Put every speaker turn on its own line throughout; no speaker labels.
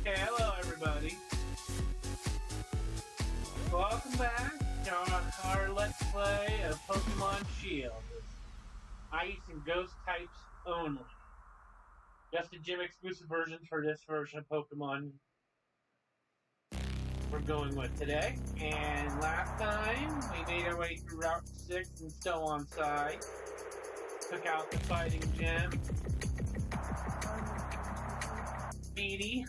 Okay, hello everybody. Welcome back to our Let's Play of Pokemon Shield. Ice and Ghost types only. Just the gym exclusive versions for this version of Pokemon we're going with today. And last time, we made our way through Route 6 and still on side. Took out the fighting gym. Speedy.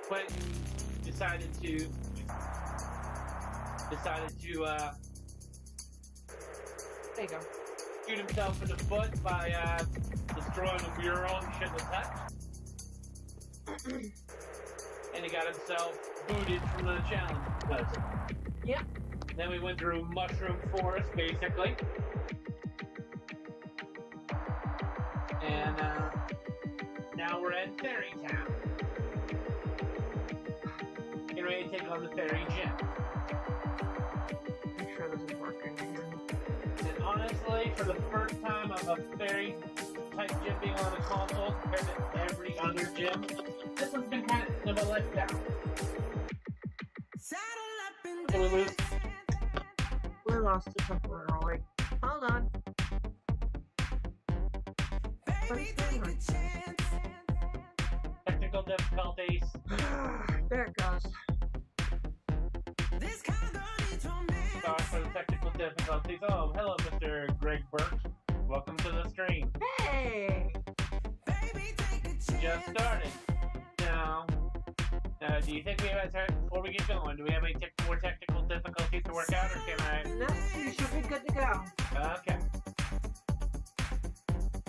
Quentin decided to
there you go.
shoot himself in the foot by destroying a mural he shouldn't have touched. And he got himself booted from the challenge.
Yep.
Then we went through Mushroom Forest, basically. And now we're at Fairy Town. Getting ready to take on the Fairy Gym.
I'm sure this is working.
And honestly, for the first time of a Fairy type gym being on the console compared to every other gym, this one's been kind of a letdown. Did we lose?
We lost it temporarily. Hold on.
Technical difficulties.
There it goes.
Sorry for the technical difficulties. Oh, hello, Mr. Greg Burke. Welcome to the stream.
Hey!
Just started. Now, do you think we have before we get going? Do we have any more technical difficulties to work out, or can I?
No, you should be good to go.
Okay.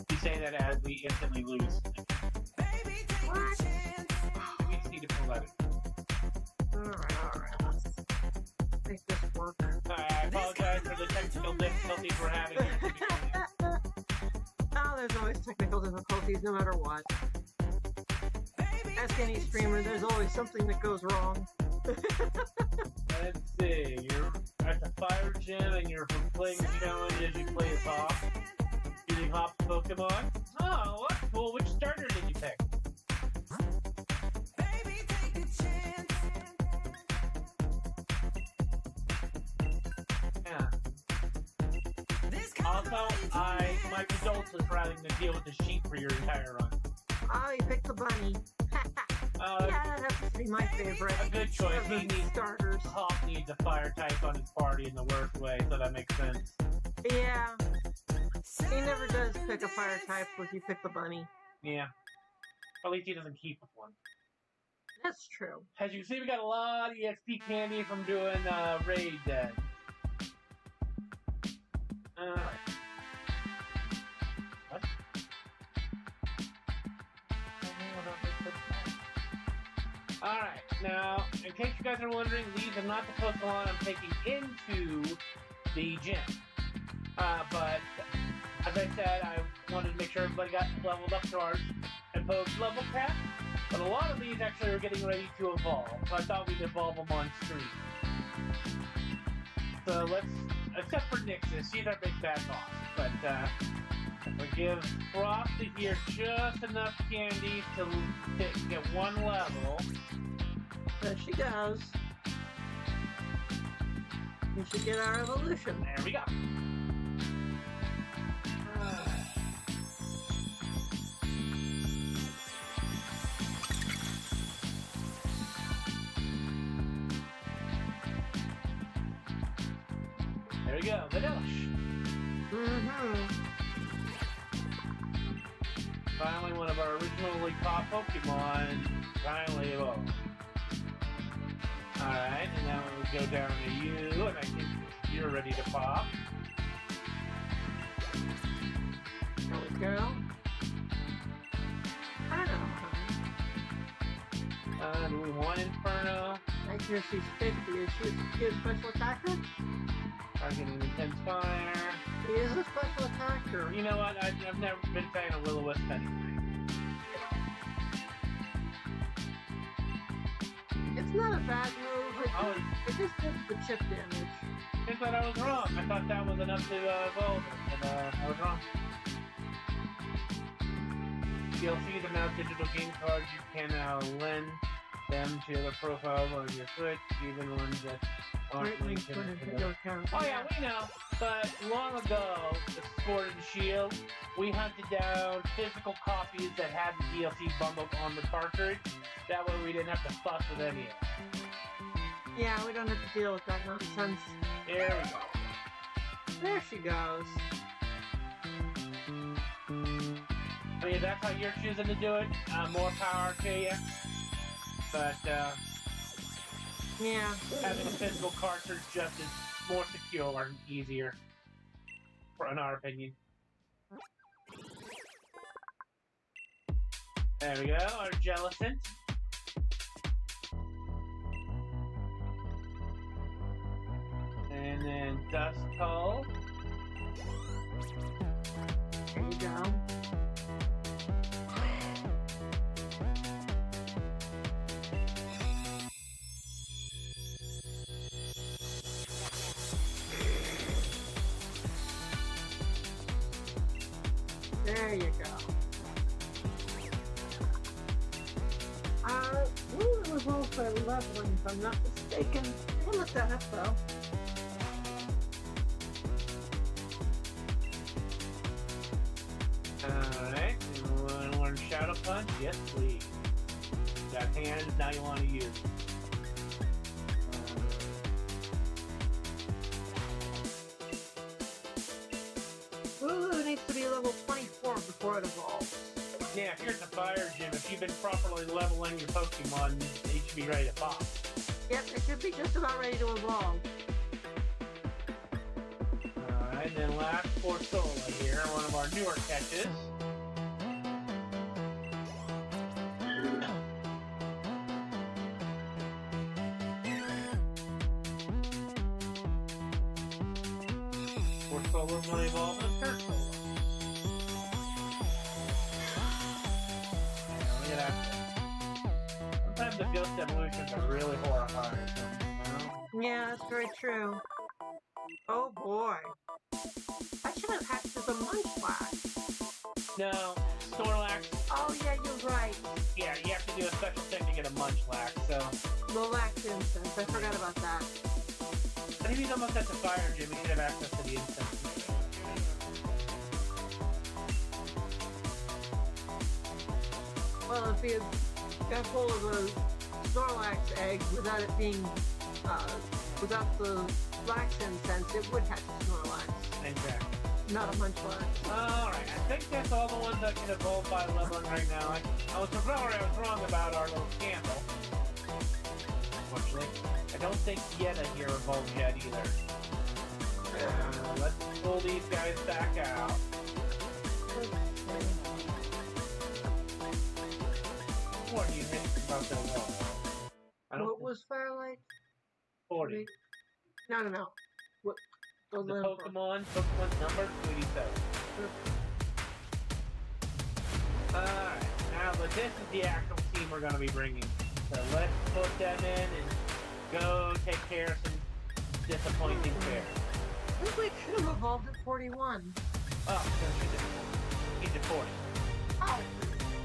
You say that as we instantly lose.
What?
We just need to pull that in.
Alright. Let's make this work.
I apologize for the technical difficulties we're having here.
Oh, there's always technical difficulties no matter what. Ask any streamer, there's always something that goes wrong.
Let's see, you're at the Fire Gym and you're playing the challenge as you play as Hop. Using Hop's Pokemon. Oh, that's cool. Which starter did you pick? Yeah. Also, my condolences for having to deal with the sheep for your entire run.
Oh, you picked the bunny. Yeah, that has to be my favorite.
A good choice.
He needs starters.
Hop needs a fire type on his party in the worst way, so that makes sense.
Yeah. He never does pick a fire type when you pick the bunny.
Yeah. At least he doesn't keep with one.
That's true.
As you can see, we got a lot of EXP candy from doing Raid Dead. What? Alright, now, in case you guys are wondering, these are not the Pokemon I'm taking into the gym. But, as I said, I wanted to make sure everybody got leveled up to our imposed level cap. But a lot of these actually are getting ready to evolve, so I thought we'd evolve them on stream. So except for Nixus, she's our big bad boss. But, we give Frosty here just enough candy to get one level.
There she goes. We should get our evolution.
There we go. There we go, Vanillish. Finally, one of our originally caught Pokemon finally evolved. Alright, and now we'll go down to you, and I think you're ready to pop.
There we go. Inferno.
Do we want Inferno?
I hear she's 50. Is she a special attacker?
Targeting Intense Fire.
He is a special attacker.
You know what? I've never been a fan of Will-O-Wisp anyway.
It's not a bad move. It just does the chip damage.
I thought I was wrong. I thought that was enough to evolve it, but I was wrong. DLCs are now digital game cards. You can now lend them to the profile on your Switch, even ones that aren't linked to the
account.
Oh yeah, we know. But long ago, the Sword and Shield, we hunted down physical copies that had the DLC bundled on the cartridge. That way we didn't have to fuss with any of it.
Yeah, we don't have to deal with that nonsense.
There we go.
There she goes.
I mean, if that's how you're choosing to do it, more power to you. But,
yeah.
having a physical cartridge just is more secure and easier, in our opinion. There we go, our Jellicent. And then Dust Cull.
There you go. There you go. It was also leveling, if I'm not mistaken. We'll look that up though.
Alright, you want to learn Shadow Punch? Yes, please. Got hands, now you want to use it.
Lulu needs to be level 24 before it evolves.
Yeah, here's the fire gym. If you've been properly leveling your Pokemon, they should be ready to pop.
Yep, it should be just about ready to evolve.
Alright, and then last for Sola here, one of our newer catches. For Sola's going to evolve in Turtle. Look at that. Sometimes the ghost evolutions are really horrifying.
Yeah, that's very true. Oh boy. I should have hatched as a Munchlax.
No, Snorlax.
Oh yeah, you're right.
Yeah, you have to do a special thing to get a Munchlax, so.
The Lax instance, I forgot about that.
But if he's almost at the fire gym, he should have access to the instance.
Well, if you got hold of a Snorlax egg without it being, without the Lax incense, it would hatch a Snorlax.
Exactly.
Not a Munchlax.
Alright, I think that's all the ones that can evolve by leveling right now. I was wrong about our little scandal. Unfortunately. I don't think Yetta here evolved yet either. Let's pull these guys back out. What do you think about the wall?
What was Firelight?
40.
No. What?
The Pokemon number 87. Alright, now but this is the actual team we're going to be bringing. So let's put them in and go take care of some disappointing pairs.
I think we should have evolved at 41.
Oh, so he's at 40.
Oh,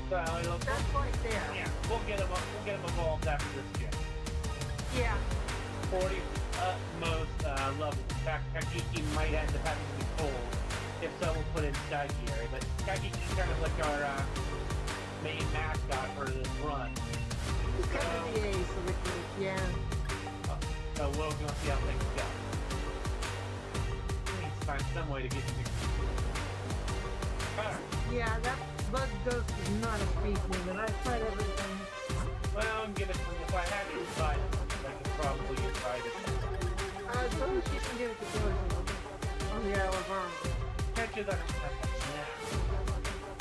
So it'll,
that's right there.
yeah, we'll get him evolved after this gym.
Yeah.
40 most level. In fact, Kagiki might end up having to be pulled. If so, we'll put in Skygeary. But Kagiki's kind of like our main mascot for this run.
He's kind of the ace of the group, yeah.
So we'll go see how things go. We need to find some way to get to Alright.
Yeah, that bug ghost is not a speed limit. I've tried everything.
Well, I'm gonna, if I had to try it, I could probably try it.
Those you can give it to Dojo on the Isle of Armor.
Catches that snap.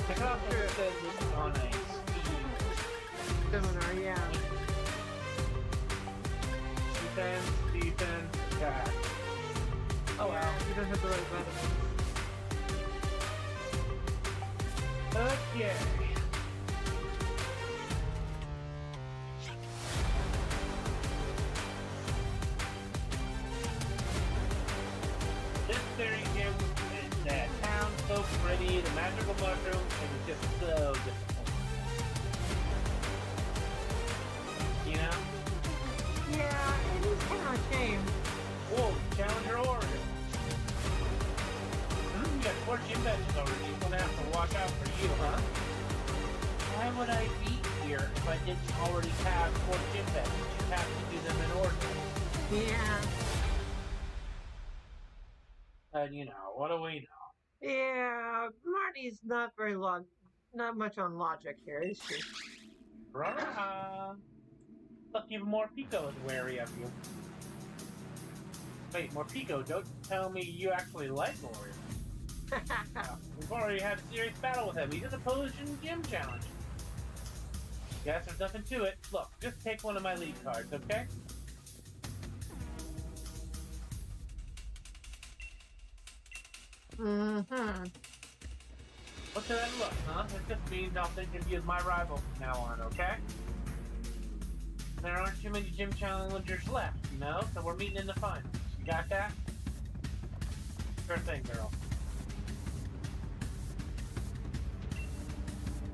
The Craftable says it's on a speed
Seminar, yeah.
defense, attack. Oh
Yeah,
well.
you don't have the right button.
Okay. This theory here is that town so pretty, the magical mushroom, and it's just so disappointing. would I be here if I didn't already have 4 gym beds? You have to do them in order.
Yeah.
And you know, what do we know?
Yeah, Marty's not not much on logic here, is she?
Look, even more Pico is wary of you. Wait, more Pico, don't tell me you actually like Warrior. We've already had a serious battle with him. He's an opposing gym challenge. Guess there's nothing to it. Look, just take one of my lead cards, okay?
Mm-hmm.
What's that look, huh? It just means I'll think of you as my rival from now on, okay? There aren't too many gym challengers left, you know? So we're meeting in the finals. You got that? Sure thing, girl.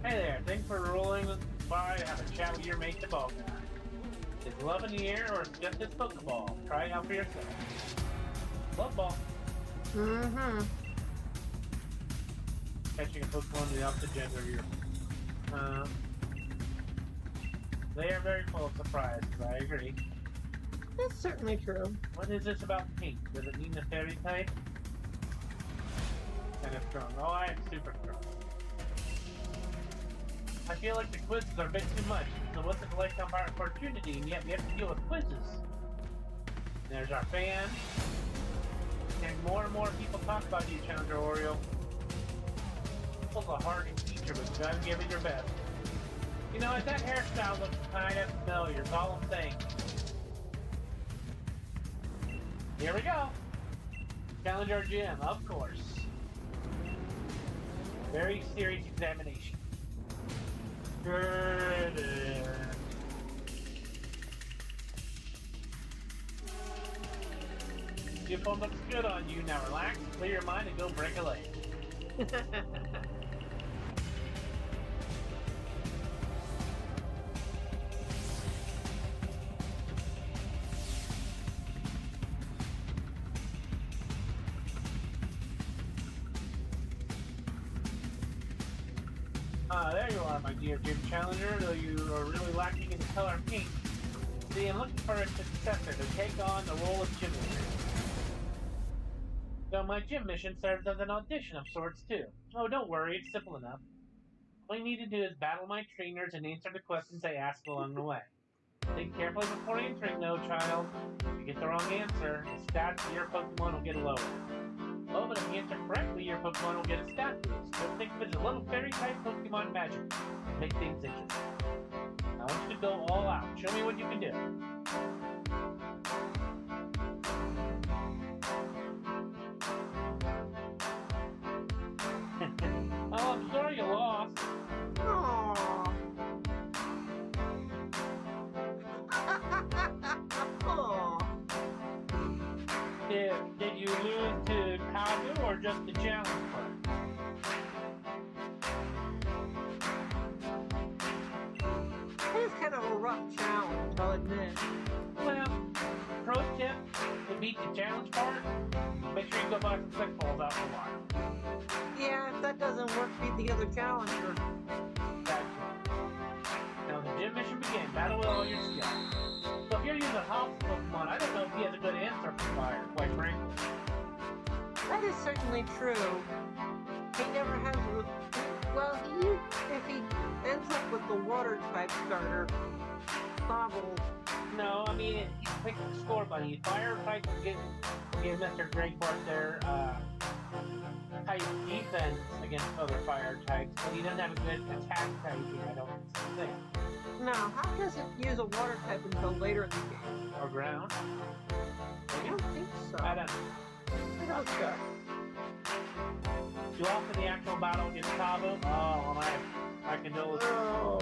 Hey there, thanks for rolling by to have a chat with your mate, the ball guy. Is love in the air or is it just his Pokeball? Try it out for yourself. Love ball.
Mm-hmm.
Catching a Pokemon of the opposite gender here. They are very full of surprises, I agree.
That's certainly true.
What is this about pink? Does it mean the fairy type? Kind of strong. Oh, I am super strong. I feel like the quizzes are a bit too much. So what's a lifetime opportunity, and yet we have to deal with quizzes. There's our fan. And more people talk about you, Challenger Oreo. It's a hard feature, but you gotta give it your best. You know, that hairstyle looks kind of familiar, is all I'm saying. Here we go. Challenger Gym, of course. Very serious examination. Good. Your phone looks good on you. Now relax, clear your mind, and go break a leg. There you are, my dear gym challenger, though you are really lacking in the color pink. See, I'm looking for a successor to take on the role of gym leader. So my gym mission serves as an audition of sorts, too. Oh, don't worry, it's simple enough. All you need to do is battle my trainers and answer the questions they ask along the way. Think carefully before answering, though, child. If you get the wrong answer, the stats of your Pokemon will get lower. Oh, but if you answer correctly, your Pokemon will get a stat boost. Just think of it as a little fairy-type Pokemon magic to make things interesting. I want you to go all out. Show me what you can do. Oh, I'm sorry you lost.
Aww. Aww.
Did you lose to Kazu or just the challenge part?
It is kind of a rough challenge, I'll admit.
Well, pro tip, to beat the challenge part, make sure you go buy some quick balls out the water.
Yeah, if that doesn't work, beat the other challenger.
That's right. Now the gym mission begins. Battle with all your skills. So if you're using a house Pokemon, I don't know if he has a good answer for fire, quite frankly.
That is certainly true. He never has a... Well, if he ends up with the water type starter, Bobble.
No, I mean, he's picking the score bunny. Fire types give Mr. Greatport their type defense against other fire types, but he doesn't have a good attack typing, I don't think.
No, how does it use a water type until later in the game?
Or ground?
I don't think so.
I don't know.
Let's go.
You off in the actual battle against Kabu? Oh, my condolences.
Oh,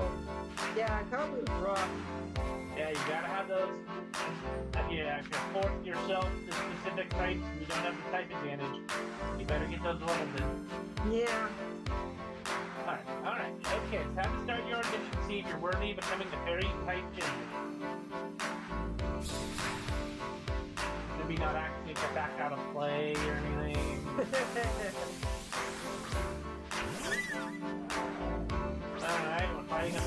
yeah, Kabu's rough.
Yeah, you gotta have those. Yeah, if you're forced yourself to specific types and you don't have the type advantage, you better get those levels in.
Yeah.
Alright. Okay, it's time to start your audition. See if you're worthy of becoming the fairy type gym. Maybe not actually get back out of play or anything. Alright, we're fighting a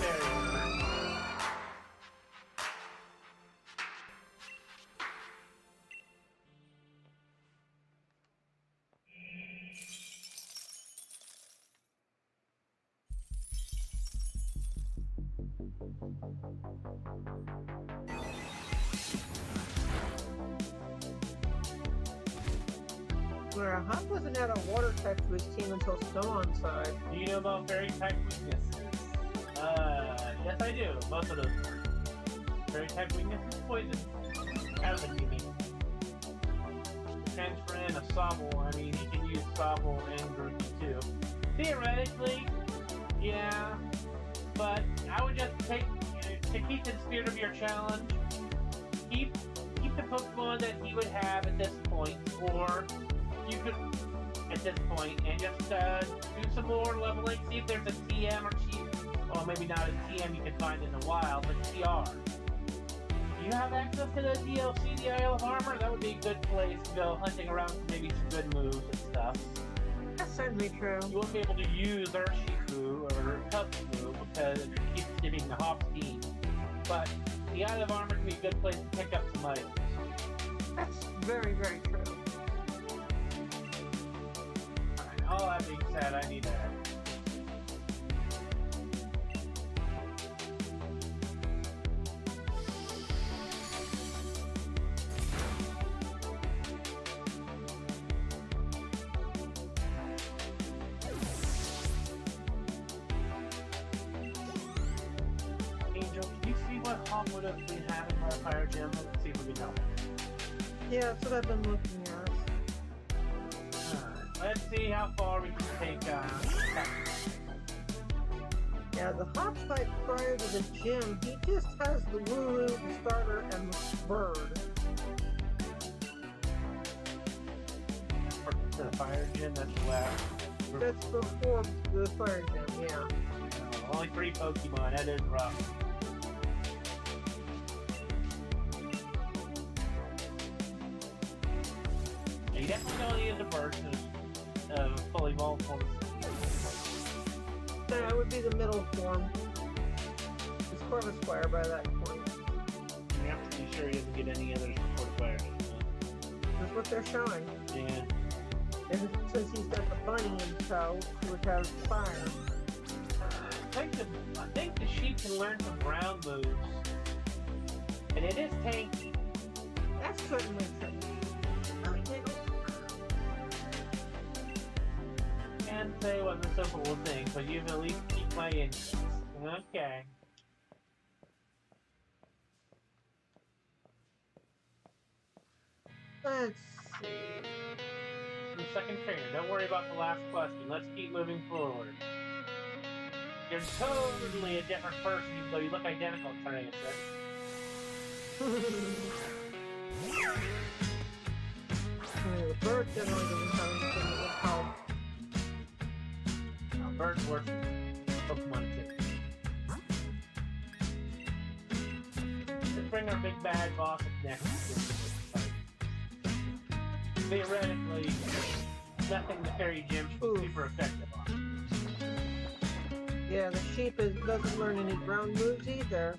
Where Hop wasn't add a water type to his team until Snow on side.
Do you know about fairy type weaknesses? Yes I do. Most of those work. Fairy type weaknesses, poison. Element, you mean. Transfer in a Sobble. I mean, you can use Sobble and Grookey too. Theoretically, yeah. But I would just take, to keep the spirit of your challenge, keep the Pokemon that he would have at this point, or you could, at this point, and just do some more leveling, see if there's a TM or well, maybe not a TM you can find in the wild, but TR. Do you have access to the DLC, the Isle of Armor? That would be a good place to go hunting around for maybe some good moves and stuff.
That's certainly true.
You won't be able to use Urshifu or Cubfu because it keeps giving the Hop's team. But the Isle of Armor can be a good place to pick up some items.
That's very, very true.
Alright, all that being said, I need that. Angel, can you see what Hop would have been having for a fire gym? Let's see if we can help.
Yeah, that's what I've been looking at.
Alright, let's see how far we can take
Yeah, the Hop fight prior to the gym, he just has the Wooloo, the starter, and the bird.
For the fire gym, that's the last.
That's before the fire gym, yeah.
Only 3 Pokemon, that is rough. Yeah, you definitely don't need the burst of fully evolved forms.
That would be the middle form. It's Corvusfire by that point.
Yeah, I'm pretty sure he doesn't get any others before fire.
That's what they're showing.
Yeah.
And since he's got the bunny in tow, he would have fire.
I think the sheep can learn some ground moves. And it is tanky.
That's certainly true.
Can't say it wasn't a simple thing, but you've at least keep my interest. Okay.
Let's see.
The second trainer, don't worry about the last question. Let's keep moving forward. You're totally a different person, even though you look identical to Trainer.
The bird generally doesn't have anything that would help.
Now, Bird's worse than Pokemon too. Let's bring our big bad boss up next. Theoretically, nothing the fairy gym should be super effective on.
Yeah, the sheep doesn't learn any ground moves either.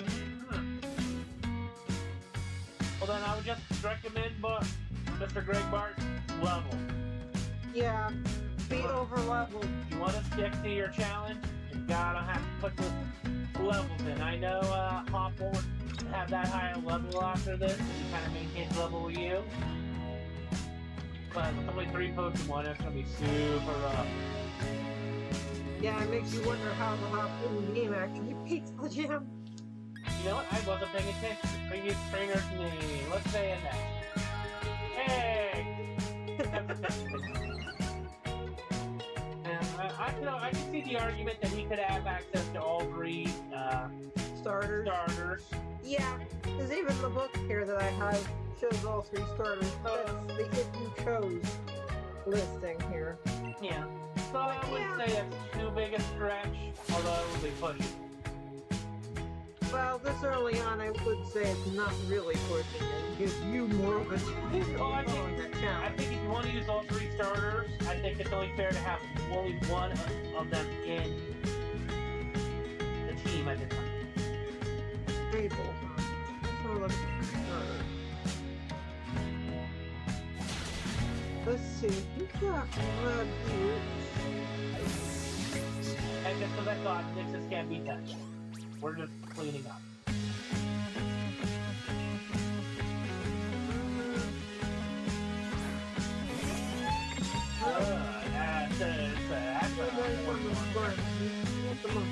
Well then, I would just recommend Mr. Greg Bart level.
Yeah, be over leveled.
If you want to stick to your challenge, you gotta have to put the levels in. I know Hop won't have that high a level after this, and he kind of maintains level with you. But with only 3 Pokemon, that's gonna be super rough.
Yeah, it makes you wonder how the Hop in the game actually beats the gym.
You know what? I wasn't paying attention to previous trainer's name. Let's say it now. Hey! I can see the argument that he could have access to all 3
Starters. Yeah, because even the book here that I have shows all 3 starters. That's the if you chose listing here.
Yeah. So I wouldn't say that's too big a stretch, although it would be pushing.
Well, this early on, I would say it's not really pushing it. Gives you more of a chance of
Well,
following that
I
challenge.
think if you want to use all 3 starters, I think it's only fair to have only one of them in the team at the time.
People. So look at the starter. Let's see. You got red boots.
And just because I thought Nixus can't be touched. We're just cleaning up.
Come on.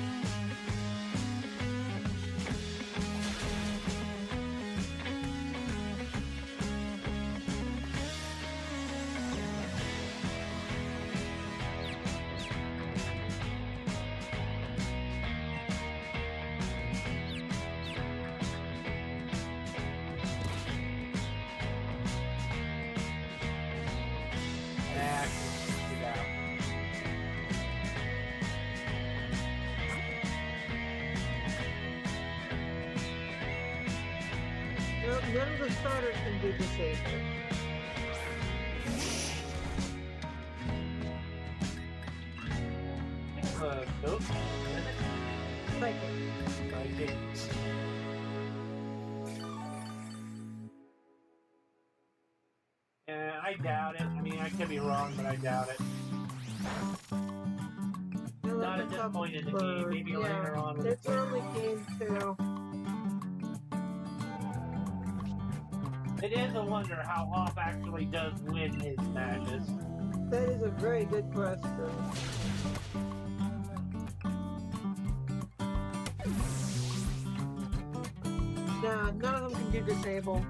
None of the starters can be disabled.
Nope.
Like it.
Like it. I doubt it. I mean, I could be wrong, but I doubt it. Not at this point in the game. Maybe later on.
It's early game too.
It is a wonder how Off actually does win his matches.
That is a very good question. Nah, none of them can do disable.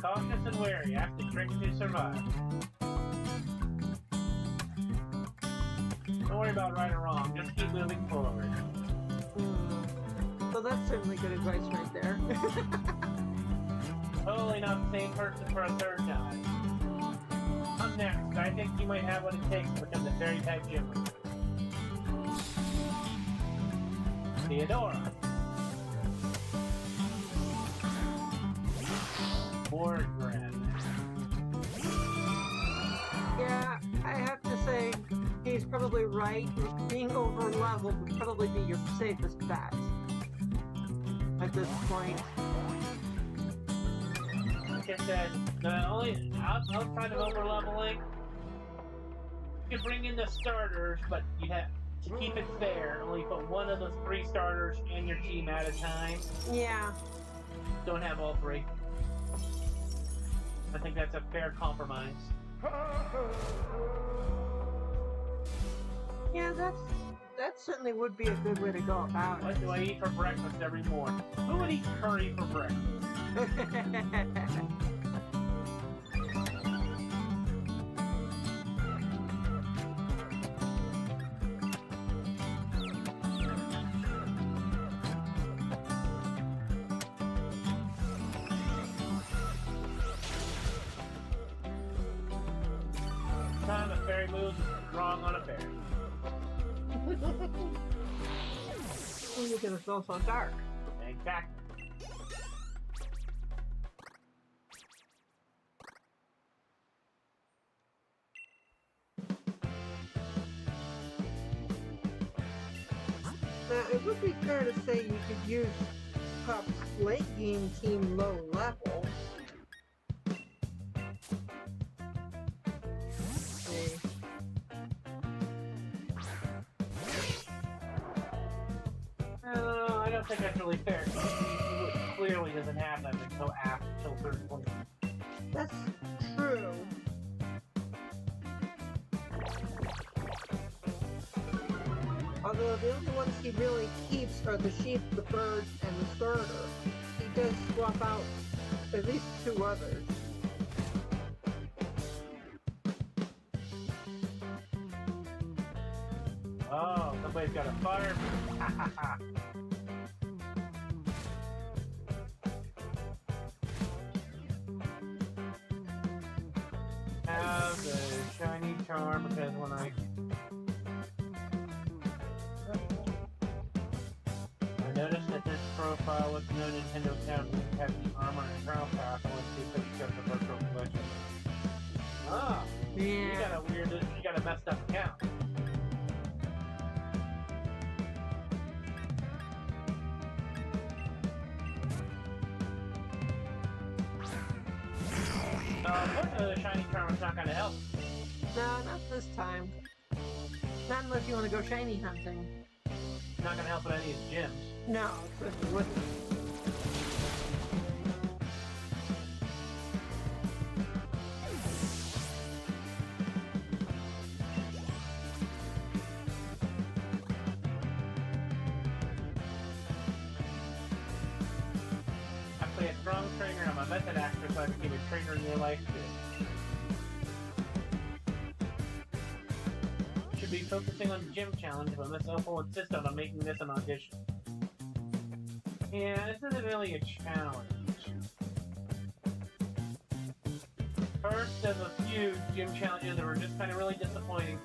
Cautious and wary, act the trick to survive. Don't worry about right or wrong, just keep moving forward.
So that's certainly good advice right there.
Totally not the same person for a third time. Up next, I think you might have what it takes to become the fairy type gym leader. Theodora. Mordred.
Yeah, I have to say, he's probably right. Being over leveled would probably be your safest bet at this point.
Like I said, the only outside of over leveling, you can bring in the starters, but you have to keep it fair. Only put one of the 3 starters in your team at a time.
Yeah.
Don't have all 3. I think that's a fair compromise.
Yeah, that certainly would be a good way to go about
What
it.
do I eat for breakfast every morning? Who would eat curry for breakfast? Time a fairy moves wrong on a fairy.
Look at it's also dark.
Exactly.
Now, it would be fair to say you could use Pup's late game team low level.
I don't think that's really fair. He clearly doesn't have them until a certain point.
That's true. Although the only ones he really keeps are the sheep, the bird, and the starter. He does swap out at least 2 others.
Oh, somebody's got a fire. Ha ha ha. Have the shiny charm because when I noticed that this profile with no Nintendo account didn't have the armor and crown path. I want to see if you got the virtual collection. Ah,
Yeah.
you got a messed up account. Unfortunately, the shiny charm is not going to help.
No, not this time. Not unless you want to go shiny hunting.
It's not going to help at any of the gyms.
No, it wouldn't.
method actor so I became a trainer in real life too. Should be focusing on the gym challenge, but Miss Opal insisted on making this an audition. Yeah, this isn't really a challenge. First of a few gym challenges that were just kind of really disappointing.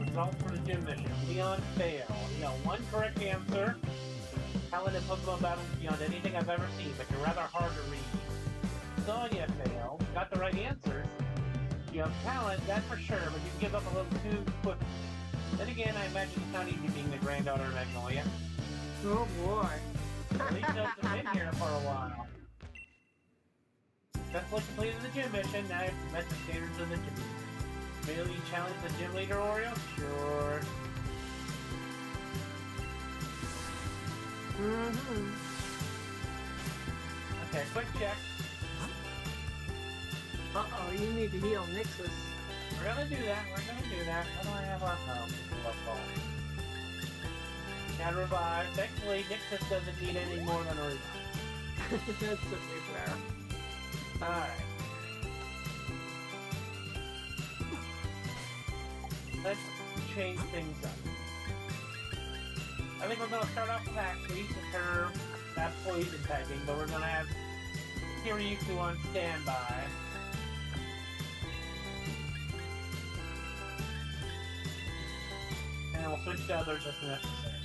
Results for the gym mission. Leon failed. He got one correct answer. Talent in Pokemon battles beyond anything I've ever seen, but you're rather hard to read. Sonya failed. Got the right answers. You have talent, that's for sure, but you give up a little too quick. Then again, I imagine it's not easy being the granddaughter of Magnolia.
Oh boy.
At least those have been here for a while. Successfully completed the gym mission. Now you've met the standards of the gym. Really challenge the gym leader, Oreo? Sure. Okay, quick check.
Uh-oh, you need to heal Nixus.
We're gonna do that. What do I have left? Oh, gotta revive. Thankfully, Nixus doesn't need any more than a revive.
That's pretty fair.
Alright. Let's change things up. I think we're going to start off with Ashley, with her poison typing, but we're going to have Kiryu on standby. And we'll switch to others as necessary.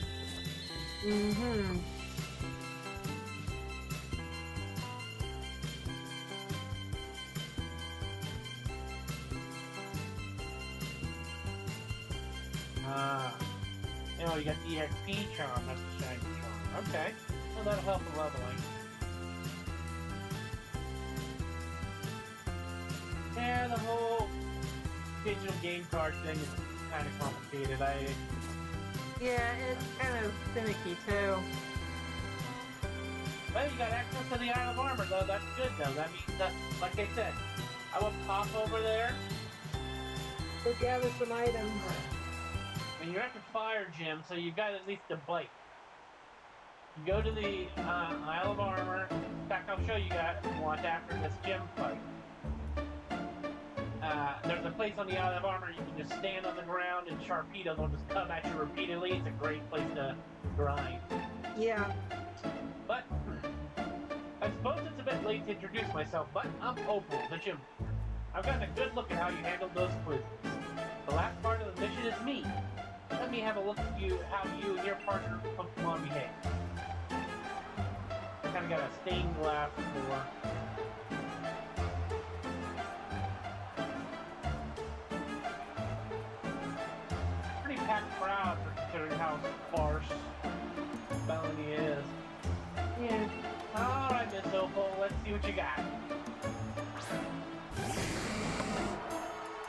You got the EXP charm, that's the shiny charm. Okay, well that'll help with leveling. Yeah, the whole digital game card thing is kind of complicated.
Yeah, it's kind of finicky too.
Well, you got access to the Isle of Armor though, that's good though. That means that, like I said, I will pop over there.
Go gather some items.
And you're at the fire gym, so you got at least a bite. You go to the Isle of Armor. In fact, I'll show you guys what after this gym fight. There's a place on the Isle of Armor you can just stand on the ground and Sharpedo will just come at you repeatedly. It's a great place to grind.
Yeah.
But I suppose it's a bit late to introduce myself, but I'm Opal, the gym. I've gotten a good look at how you handled those quizzes. The last part of the mission is me. Let me have a look at how you and your partner Pokemon behave. Kind of got a stained glass floor. Pretty packed crowd considering how sparse Melanie is.
Yeah.
Alright, Miss Opal, let's see what you got.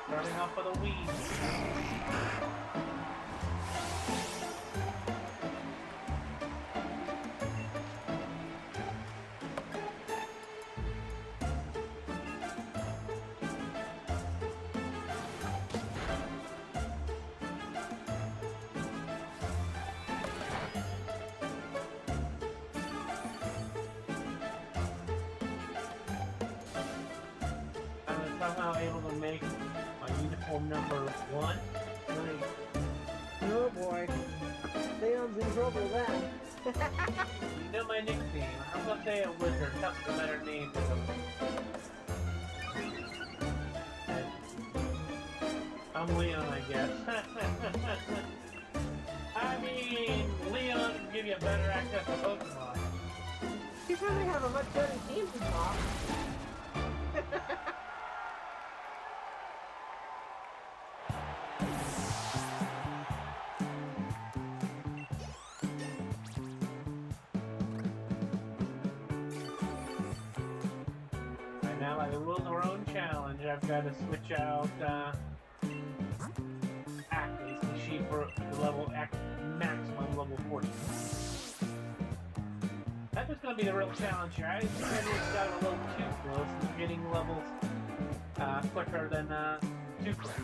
Starting off with a weed. Somehow able to make my uniform number 1.
Oh boy. Leon's in trouble then.
You know my nickname. I'm gonna say a wizard. That's a better name for them. I'm Leon, I guess. I mean, Leon can give you a better access to Pokemon.
You probably have a much better team to talk.
Now, by the rules of our own challenge, I've got to switch out Acme, the sheep for the level maximum level 40. That's just going to be the real challenge here. I just got a little too close to getting levels quicker than too quick.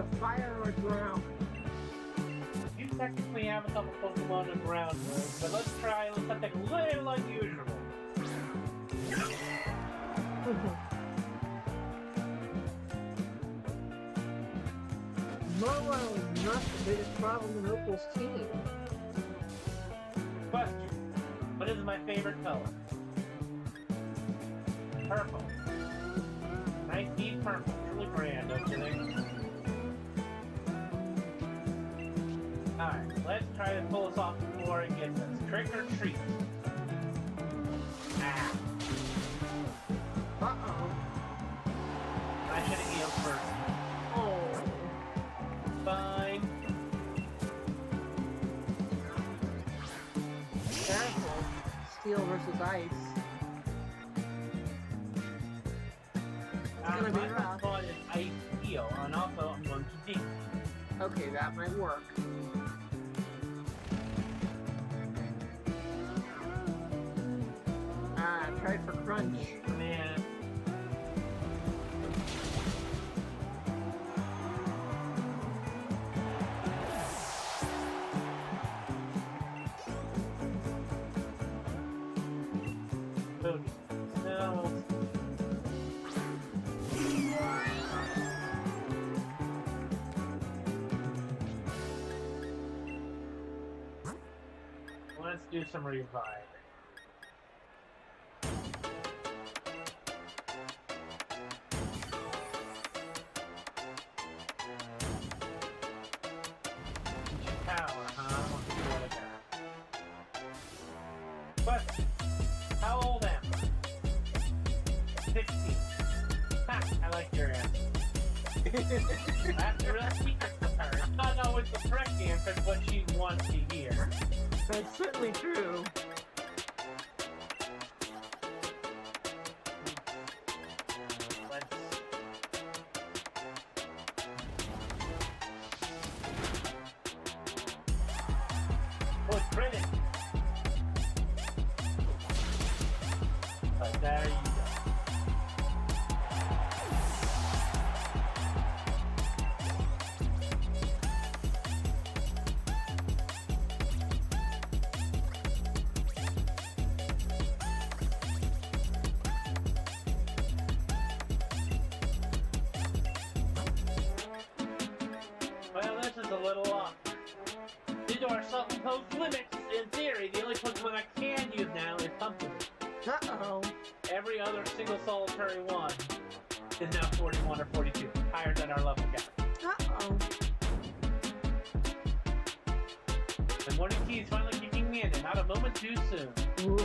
a fire or ground?
You technically have a couple Pokemon in ground mode, but let's try something a little unusual.
Momo is not the biggest problem in Opal's team.
Question. What is my favorite color? Purple. Nice deep purple. Truly grand, don't you think? Alright, let's try to pull us off before it gets us. Trick or treat. Ah.
Uh-oh.
I should have healed first.
Oh.
Fine.
Careful. Steel versus ice. It's gonna be
my
rough.
first one is ice heal, and also I'm going to deep.
Okay, that might work. Ah, try for crunch.
Man. Booty. No. Let's do some revive. Power, huh? Let's see what I got. Question. How old am I? 16. Ha! I like your answer. I have to really speak with her. It's not always the correct answer, but she wants to hear.
That's certainly true.
Let's... Oh, it's printed! But there you go. Well, this is a little off. Due to our self-imposed limits, in theory, the only Pokemon I can use now is Pumpkin.
Uh-oh.
Every other single solitary one is now 41 or 42, higher than our level cap.
Uh-oh.
The morning tea is finally kicking in, and not a moment too soon.
Whoa.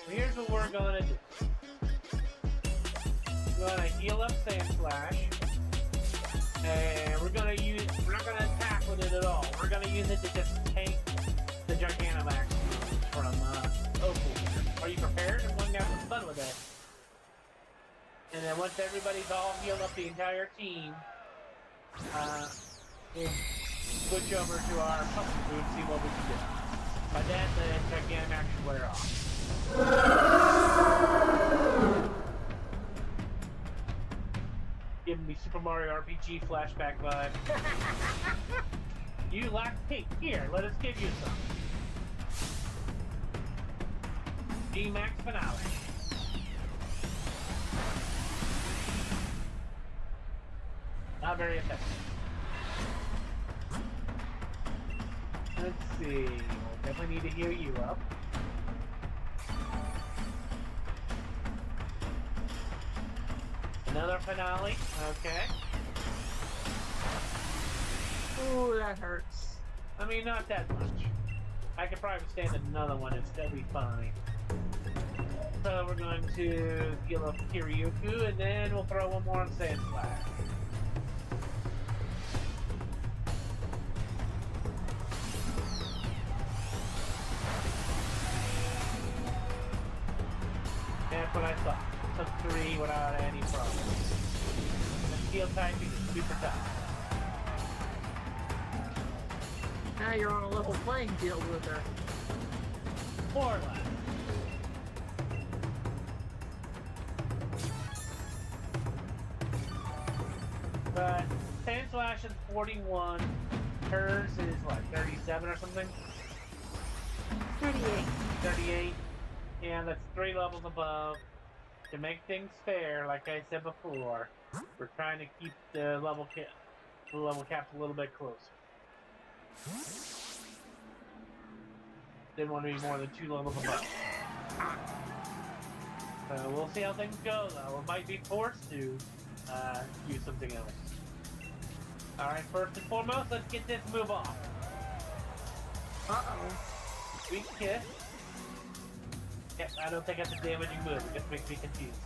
Here's what we're gonna do. We're gonna heal up Sandslash, and we're not gonna attack with it at all. We're gonna use it to just tank the Gigantamax from Opal. Are you prepared? I'm going to have some fun with it. And then once everybody's all healed up, the entire team, we'll switch over to our pumpkin food and see what we can do. By then, the Gigantamax should wear off. Giving me Super Mario RPG flashback vibe. You lack pink. Here, let us give you some. G-Max Finale. Not very effective. Let's see. We'll definitely need to heal you up. Another finale, okay.
Ooh, that hurts.
I mean, not that much. I could probably stand another one and still be fine. So we're going to heal up Kiryuku, and then we'll throw one more on Sandslash. That's what I thought. Took 3 without any problem. The steel typing is super tough.
Now you're on a level playing field with her.
More or less. But Sandslash is 41. Hers is what, 37 or something?
38.
38. And that's 3 levels above. To make things fair, like I said before, we're trying to keep the level caps a little bit closer. Didn't want to be more than 2 levels above. So we'll see how things go, though. We might be forced to use something else. Alright, first and foremost, let's get this move off.
Uh-oh.
Sweet kiss. Yep, I don't think that's a damaging move. It just makes me confused.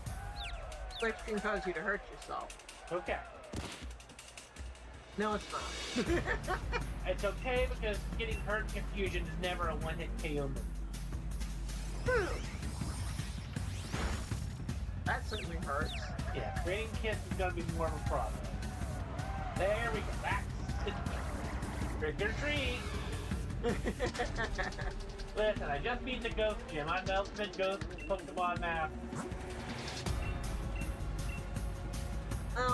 Which can cause you to hurt yourself.
Okay.
No, it's not.
It's okay because getting hurt in confusion is never a one-hit KO move.
That certainly hurts.
Yeah, creating kiss is going to be more of a problem. There we go. Back to trick or treat. Listen, I just beat the Ghost Gym. I'm the ultimate Ghost Pokemon map.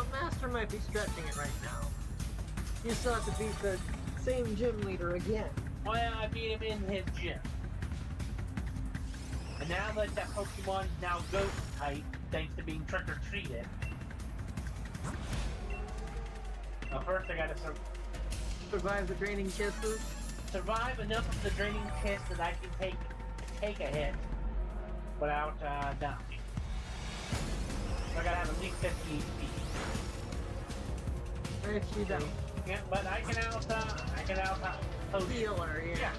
Master might be stretching it right now. You still have to beat the same gym leader again.
Well, I beat him in his gym. And now that Pokemon is now Ghost type, thanks to being trick or treated. Well, first I gotta
Survive the draining kisses.
survive enough of the draining kiss that I can take a hit without dying. So I gotta have at least 50 HP.
If you don't.
Yeah, but I can out potion.
Healer, yeah.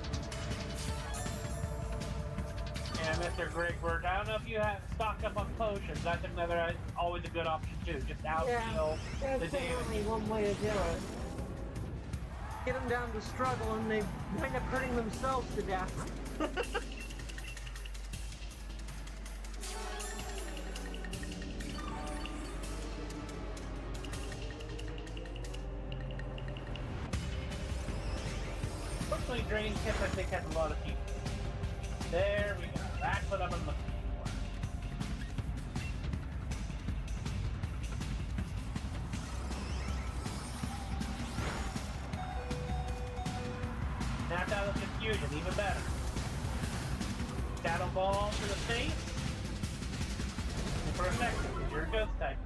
And Mr. Greg Bird, I don't know if you have stocked up on potions. That's always a good option too. Just out heal the
There's
damage.
only one way to do it. Get them down to struggle and they wind up hurting themselves to death.
Fortunately, draining kiss I think has a lot of people. There we go. That's what I'm looking for. Snapped out of confusion, even better. Shadow ball to the face. For effective, because you're a ghost type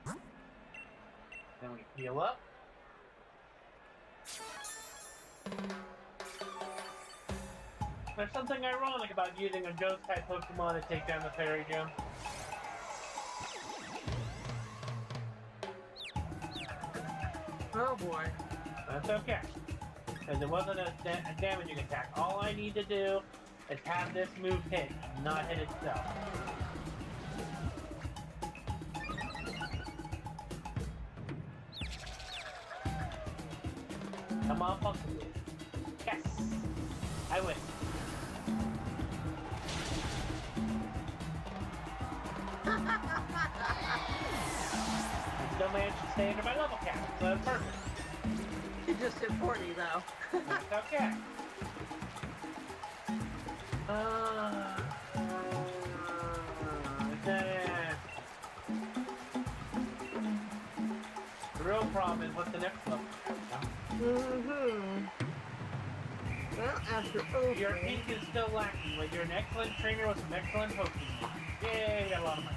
now. Then we heal up. There's something ironic about using a ghost type Pokemon to take down the fairy gym.
Oh boy.
That's okay. Because it wasn't a damaging attack. All I need to do is have this move hit, not hit itself. Come on, Pokemon. Yes! I win. I still managed to stay under my level cap, so that's perfect.
You just hit 40 though.
That's okay. The real problem is what's the next level?
Mm-hmm. Well, after opening...
Your peak is still lacking, but you're an excellent trainer with some excellent Pokemon. Yay, we got a lot of money.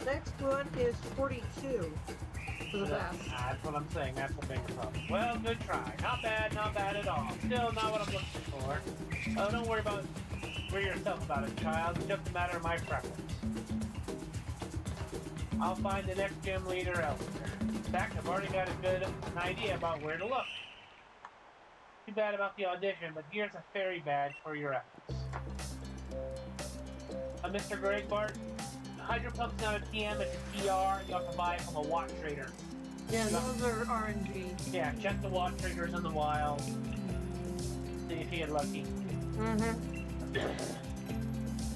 Next one is 42 for the best.
That's what I'm saying, that's the bigger problem. Well, good try. Not bad at all. Still not what I'm looking for. Oh, don't worry yourself about it, child. It's just a matter of my preference. I'll find the next gym leader elsewhere. In fact, I've already got an idea about where to look. Too bad about the audition, but here's a fairy badge for your efforts. Mr. Greg Bart, Hydro Pump's not a TM, it's a TR. You have to buy it from a watch trader.
Yeah, those are RNG.
Yeah, check the watch traders in the wild. See if you get lucky.
Mm-hmm.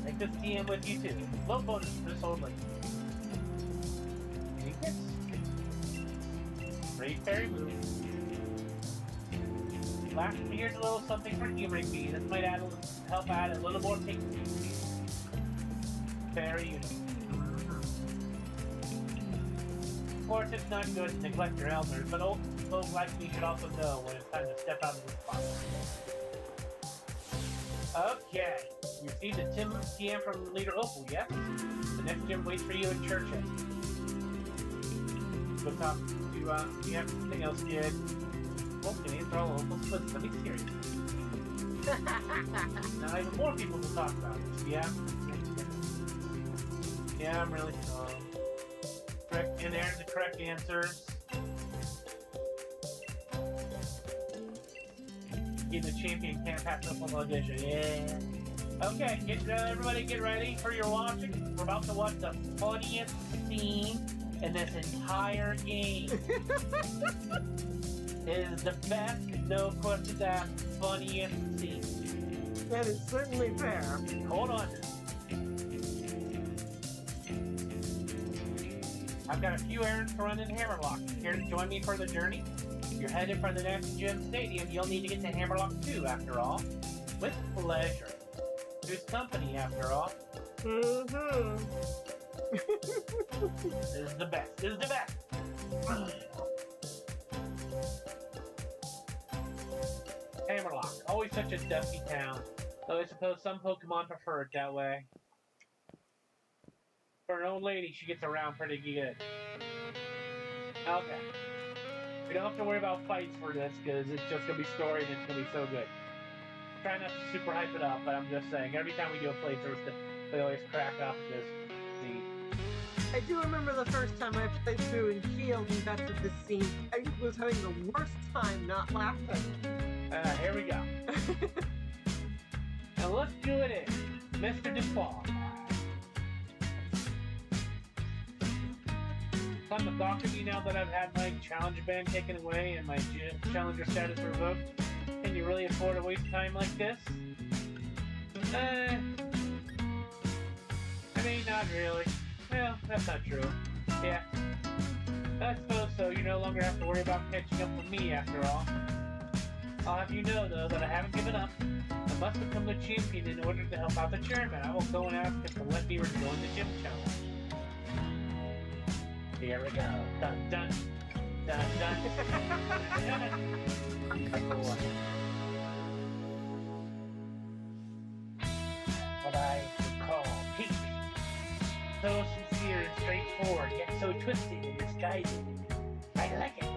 Take this TM with you too. Low bonus for this old lady. Great fairy move. here's a little something for humoring me. This might help add a little more pink. Very useful. Of course, it's not good to neglect your elders, but old folk like me should also know when it's time to step out of the spotlight. Okay, you received a TM from Leader Opal, yes? The next gym waits for you in Churchill. Go talk to, you have something else yet? Okay, it's all Opal splits, let me serious. Now I have more people to talk about. Yeah? Yeah, I'm really strong. Correct, and there's the correct answers. Give the champion can't pass up on audition. Yeah. Okay, everybody get ready for your watching. We're about to watch the funniest scene in this entire game. It is the best, no questions asked, funniest scene.
That is certainly fair.
Hold on. I've got a few errands to run in Hammerlock. Here to join me for the journey? You're headed for the next gym stadium. You'll need to get to Hammerlock too, after all. With pleasure. Who's company, after all?
Mm-hmm.
This is the best. This is the best. Hammerlock. Always such a dusty town. Though I suppose some Pokemon prefer it that way. For an old lady, she gets around pretty good. Okay. We don't have to worry about fights for this, because it's just going to be story and it's going to be so good. Try not to super hype it up, but I'm just saying, every time we do a playthrough, we always crack up this scene.
I do remember the first time I played through and Shield and got to this scene. I was having the worst time not laughing.
Here we go. Now let's do it in. Mr. Default. Time to talk to me now that I've had my challenger band taken away and my challenger status revoked. Can you really afford to waste time like this? I mean, not really. Well, that's not true. Yeah. I suppose so. You no longer have to worry about catching up with me after all. I'll have you know, though, that I haven't given up. I must become the champion in order to help out the chairman. I will go and ask him to let me rejoin the gym challenge. Here we go. Dun dun. Dun dun. What I would call peak. So sincere and straightforward, yet so twisted and misguided. I like it.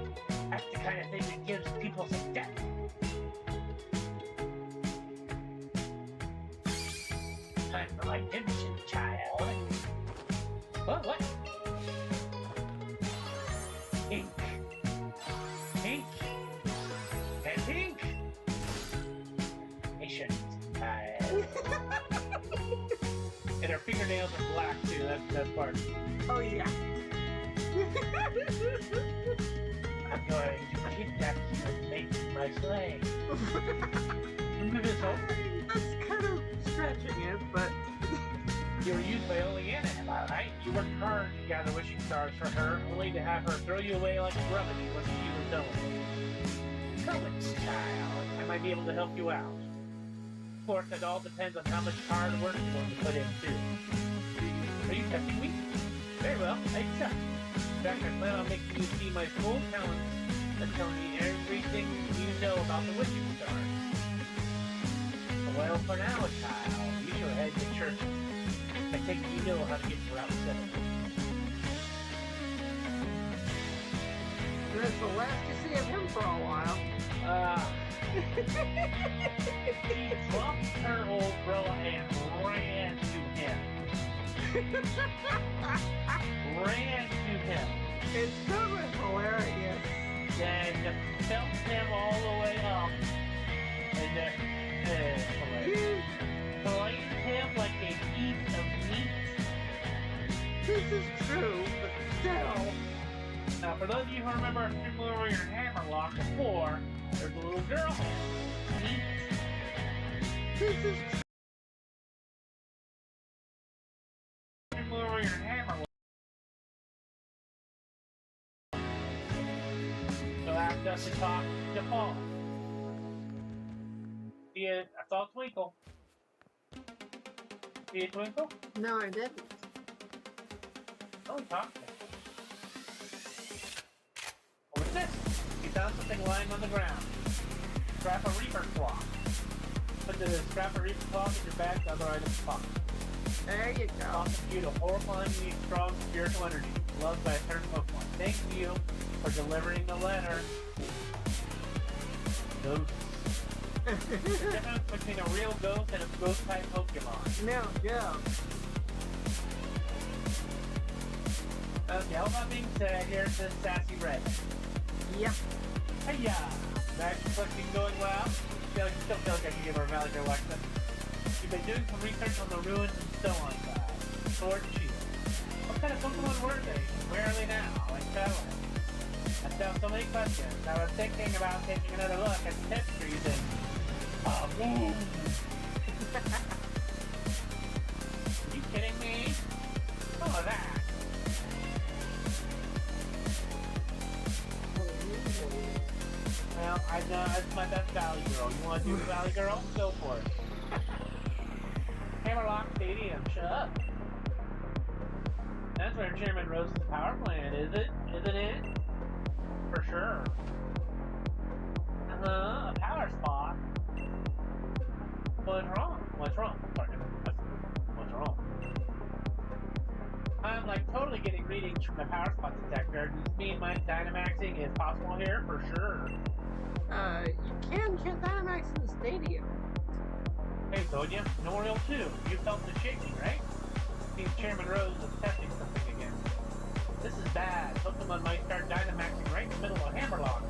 That's the kind of thing that gives people some depth. Time for my redemption, child. What? Pink. Pink. And pink. Patience, child. And her fingernails are black too, that's the best part.
Oh yeah.
I'm going to kidnap you and make you my slave.
That's kind of stretching it, but...
You were used by Oleana, am I right? You worked hard to gather wishing stars for her, only to have her throw you away like a rubbish once she was done with it. Come on, child. I might be able to help you out. Of course, it all depends on how much hard work you're going to put in, too. Are you testing me? Very well, I accept. In fact, I plan on making you see my full talents and telling you everything you know about the wishing stars. Well, for now, child, you should head to church. I think you know how to get to Route 7.
That's the last you see of him for a while.
She dropped her old umbrella and ran to him. Ran to him.
It's so hilarious.
Then felt him all the way up. And then sliced him like a piece of meat.
This is true, but still.
Now, for those of you who remember Super Warrior Hammerlock before, there's a little girl. Meat.
This is
Super Warrior Hammerlock. So asked us to talk to Paul. See it? I saw a twinkle. See a twinkle?
No, I didn't.
Oh, we talked. What's this? You found something lying on the ground. Scrap a reaper cloth. Put the scrap a reaper cloth in your bag, the other items pocket.
There you go.
Awesome, you to horrifyingly strong spiritual energy, loved by a certain Pokemon. Thank you for delivering the letter. Ghosts. The difference between a real ghost and a ghost-type Pokemon.
No joke.
Okay, all that being said, here's the sassy red.
Yep.
Hey-ya! Magic collecting going well? Still feel like I can give her a valid collection. You've been doing some research on the ruins and stone side. Sword and shield. What kind of Pokemon were they? Where are they now? Like Felon? I still have so many questions. I was thinking about taking another look at the tapestries and... Oh, boom! Are you kidding me? Some of that. Well, I know that's my best Valley Girl. You want to do the Valley Girl? Go for it. Hammerlock Stadium, shut up. That's where Chairman Rose's power plant, is it? Isn't it? For sure. A power spot. What's wrong? What's wrong? Sorry, what's wrong? I'm like totally getting readings from the power spot detector. Does this mean my Dynamaxing is possible here? For sure.
You can get Dynamax in the stadium.
Hey, Sonia, Noriel too. You felt the shaking, right? Seems Chairman Rose is testing something again. This is bad. Pokemon might start Dynamaxing right in the middle of Hammerlock.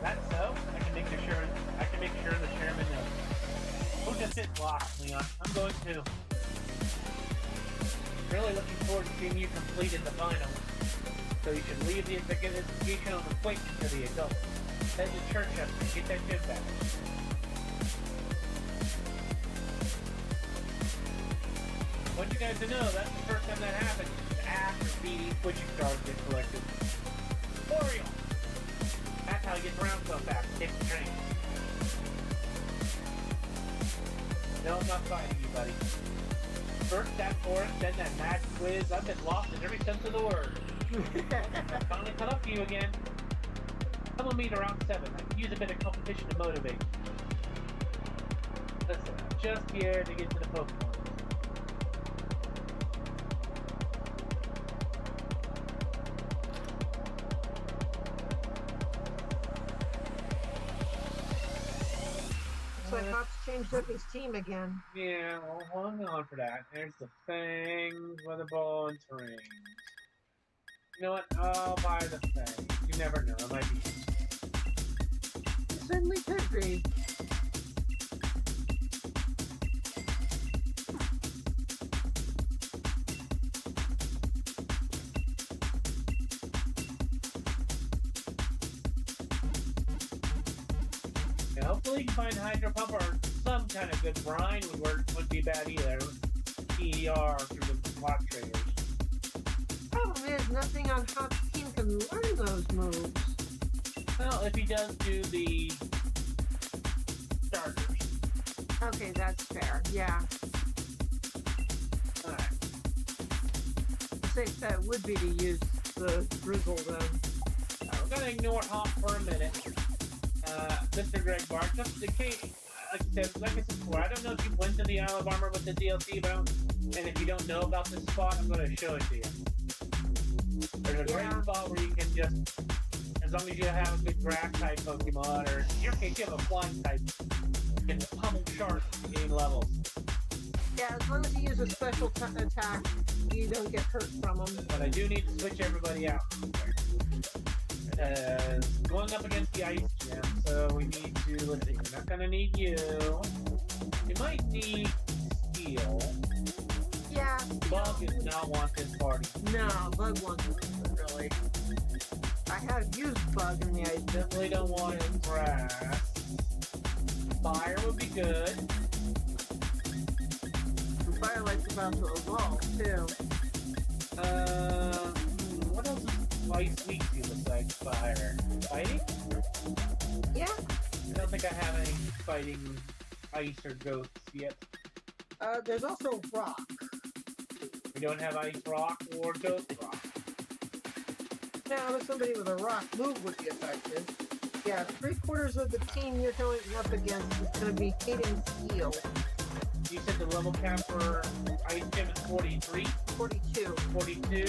That's so? I can make sure the chairman knows. Who just hit lock, Leon? I'm going to. Really looking forward to seeing you completed the final. So you should leave the investigation on the plate to the adults. Head to church and get that gym back. I want you guys to know that's the first time that happened after BD switching stars get collected. Oriole! That's how he gets around so fast. Takes the train. No, I'm not fighting you, buddy. First that forest, then that mad quiz. I've been lost in every sense of the word. I finally caught up to you again. Come with me to round 7. I can use a bit of competition to motivate. Listen, I'm just here to get to the Pokemon.
So Hop's changed up his team again.
Yeah, well, hold on for that. There's the fangs, weather ball, and terrain. You know what? I'll buy the fangs. You never know. It might be.
It certainly could be.
Yeah, hopefully you can find Hydro Pump or some kind of good brine wouldn't be bad either. PER through the block traders.
Problem is, nothing on Hop's team can learn those moves.
Well, if he does do the starters.
Okay, that's fair. Yeah.
Alright.
The safe bet would be to use the Drizzle then.
We're gonna ignore Hop for a minute. Mr. Greg Bark, just in case, like I said before, I don't know if you went to the Isle of Armor with the DLC, and if you don't know about this spot, I'm gonna show it to you. There's a great spot where you can just, as long as you have a good grass type Pokemon, or in your case, you have a flying type, you can pummel sharks to gain levels.
Yeah, as long as you use a special attack, you don't get hurt from them.
But I do need to switch everybody out. Going up against the Ice Gym, so we need to, let's see, we're not gonna need you. You might need Steel.
Yeah.
Bug does not want this party.
No, Bug wants it, really. I have used Bug in the Ice Gym.
Definitely don't want Grass. Fire would be good.
And Firelight's about to evolve, too.
What else is Ice weak to besides Fire? Fighting?
Yeah.
I don't think think I have any fighting ice or ghosts yet.
There's also rock.
We don't have ice rock or ghost rock.
Now, somebody with a rock move would be effective. Yeah, 3/4 of the team you're going up against is going to be hitting steel.
You said the level cap for ice gym is 43?
42.
42?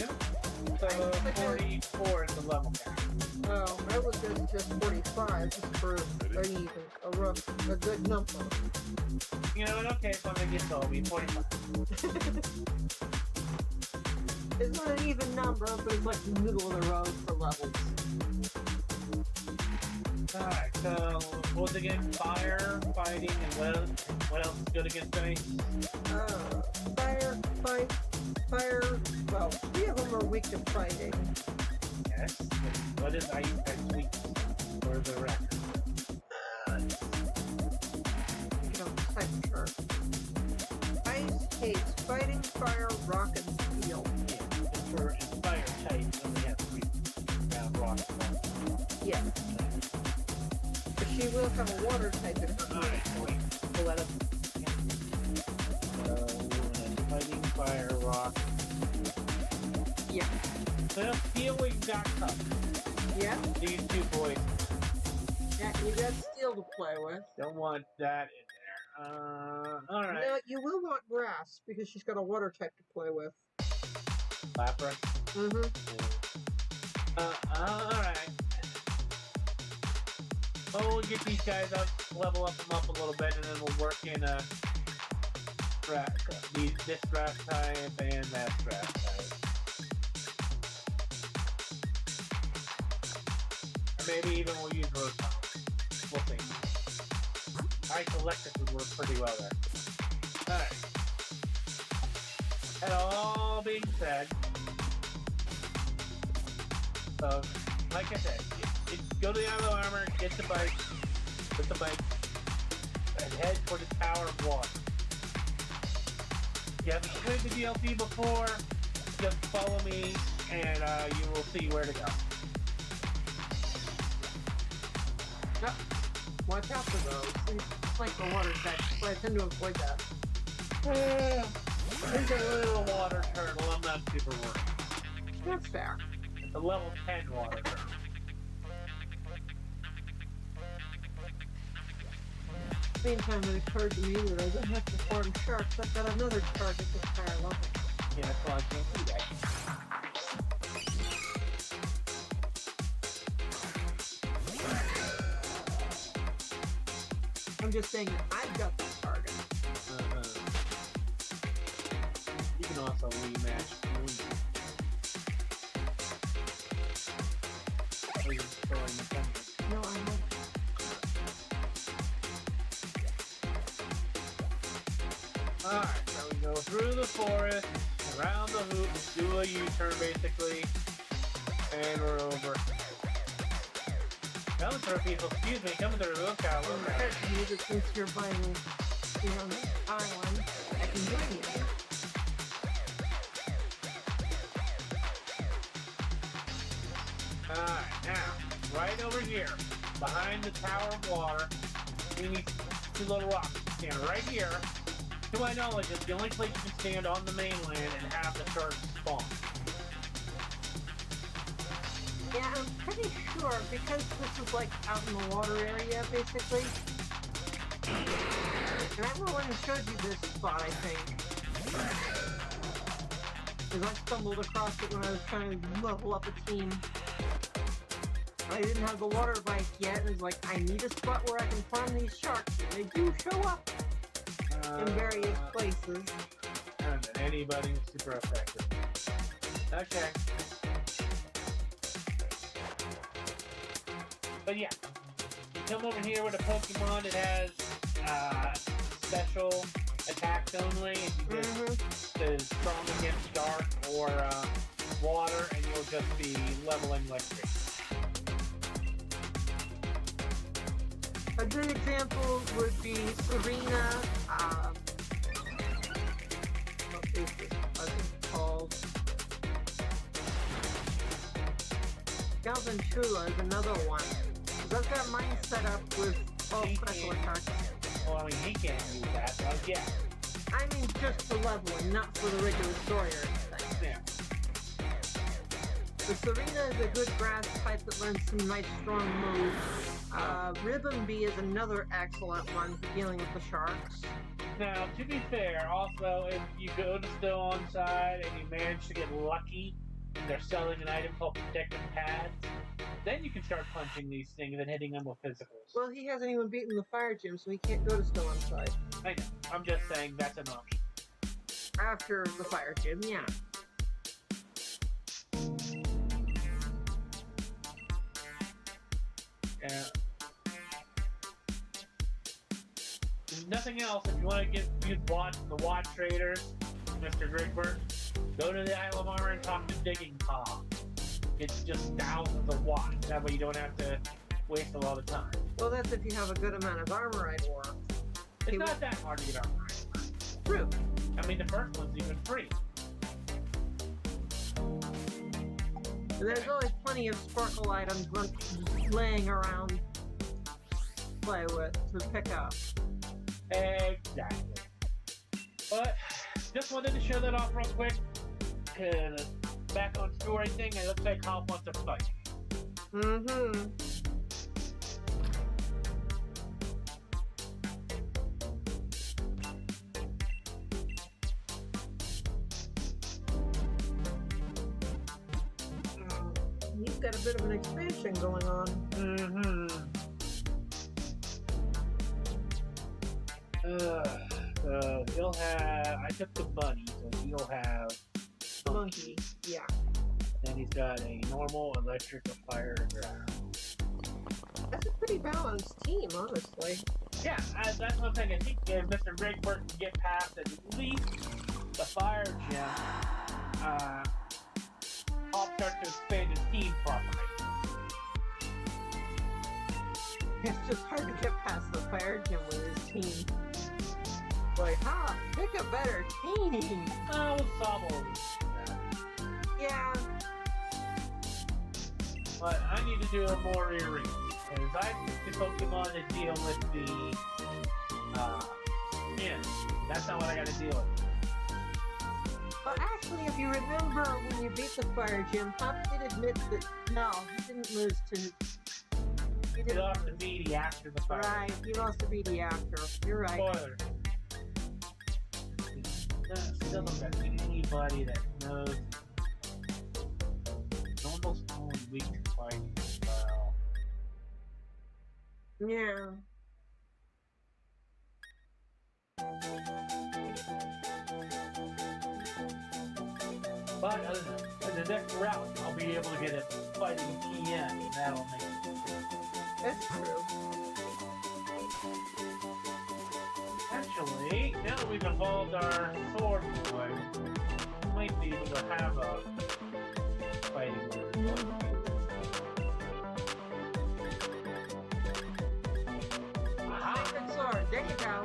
So 44 is the level cap.
Oh, I was just 45, just for a good number.
You know what? Okay, so I'm going to get told me 45.
It's not an even number, but it's like the middle of the road for levels.
Alright, so what's again? Fire, fighting, and what else is good against ice?
Fire, well, 3 of them are weak to fighting.
Yes. What is ice type weakness? Where's the record?
You know, type chart. Ice hates fighting, fire, rock, and steel.
Yeah, and for fire type, you only have 3 rock and rock.
Yeah. But she will have a water type in her.
Alright, so wait, pull that up. Fighting, fire, rock.
Yeah.
So steel we've got covered.
Yeah?
These 2 boys.
Yeah, you got steel to play with.
Don't want that in there. Alright.
No, you will want grass, because she's got a water type to play with.
Lapra.
Mm-hmm.
Alright. Oh, we'll get these guys up, level up them up a little bit, and then we'll work in this grass type and that grass type. Or maybe even we'll use rose colors. We'll see. Ice electric would work pretty well there. Alright. That all being said, so, like I said, go to the Isle of Armor, get the bike, put the bike, and head for the Tower of Water. If you haven't played the DLC before, just follow me, and you will see where to go.
Yep. Watch out for those. It's like the water type, so I tend to avoid that.
There's a little water turtle, I'm not super worried.
That's fair.
It's a level 10 water turtle.
Meantime, it occurred to me that I don't have to farm sharks. I've got another target this higher level.
Yeah, that's why I can't do that.
I'm just saying that I've got this target.
You can also rematch.
No, I haven't.
Alright, so we go through the forest, around the hoop, do a U-turn basically, and we're over. Coming through, people, excuse me, coming through, look out, look out.
You that since you're by the island, I can join you.
Alright, now, right over here, behind the Tower of Water, we need 2 little rocks. Stand right here. To my knowledge, it's the only place you can stand on the mainland and have the sharks spawn.
Yeah, I'm pretty sure, because this is like out in the water area, basically. And I remember when I showed you this spot, I think. Because I stumbled across it when I was trying to level up a team. I didn't have the water bike yet, and it was like, I need a spot where I can farm these sharks. And they do show up in various places.
And anybody's super effective. Okay. But yeah, you come over here with a Pokemon that has special attacks only, and you just is strong against dark or water, and you'll just be leveling electric.
A good example would be Serena, what is this puzzle called? Galvantula is another one. Because I've got mine set up with Oh,
He
special
can't-
attack.
Well, I mean, he can't use that, but yeah.
I mean, just for leveling, not for the regular story or anything.
Yeah.
The Serena is a good grass type that learns some nice strong moves. Ribbon Bee is another excellent one for dealing with the sharks.
Now, to be fair, also, if you go to Still On Side and you manage to get lucky, and they're selling an item called Protective Pads, then you can start punching these things and hitting them with physicals.
Well, he hasn't even beaten the fire gym, so he can't go to Still On Side.
I know. I'm just saying that's an option.
After the fire gym, yeah.
Yeah. If nothing else, if you want to get the watch traders, Mr. Drigbert, go to the Isle of Armor and talk to Digging Tom. It's just thousands of watts. That way you don't have to waste a lot of time.
Well, that's if you have a good amount of armor, I'd work.
It's not that hard to get armor.
True.
I mean, the first one's even free.
And there's always plenty of sparkle items laying around to play with, to pick up.
Exactly. But, just wanted to show that off real quick. Cause back on story thing, it looks like Hop wants to fight.
Mm-hmm. He's got a bit of an expansion going on.
Mm-hmm. He'll have... I took the bunny, so he'll have...
Monkey, yeah.
And he's got a normal, electric, a fire, and ground.
That's a pretty balanced team, honestly.
Yeah, that's what I'm saying. I think if Mr. Gregbert can get past at least the fire gem, I'll start to expand his team properly.
It's just hard to get past the fire gym with his team. Like, pick a better team!
Oh, Sabo.
Yeah.
But I need to do a more rearrange. Because I think the Pokemon to deal with the, that's not what I gotta deal with.
But actually, if you remember when you beat the fire gym, Pop did admit that, no, he didn't lose to...
He lost to Beatty after the fire.
Right, he lost to Beatty after. You're right.
Spoiler. Still don't got anybody that knows. Almost only weak to fighting as well.
Yeah.
But in the next round, I'll be able to get a fighting TM, and that'll make it.
That's true.
Actually, now that we've evolved our sword boy, we might be able to have a fighting move. Aha!
Sacred sword, there you go.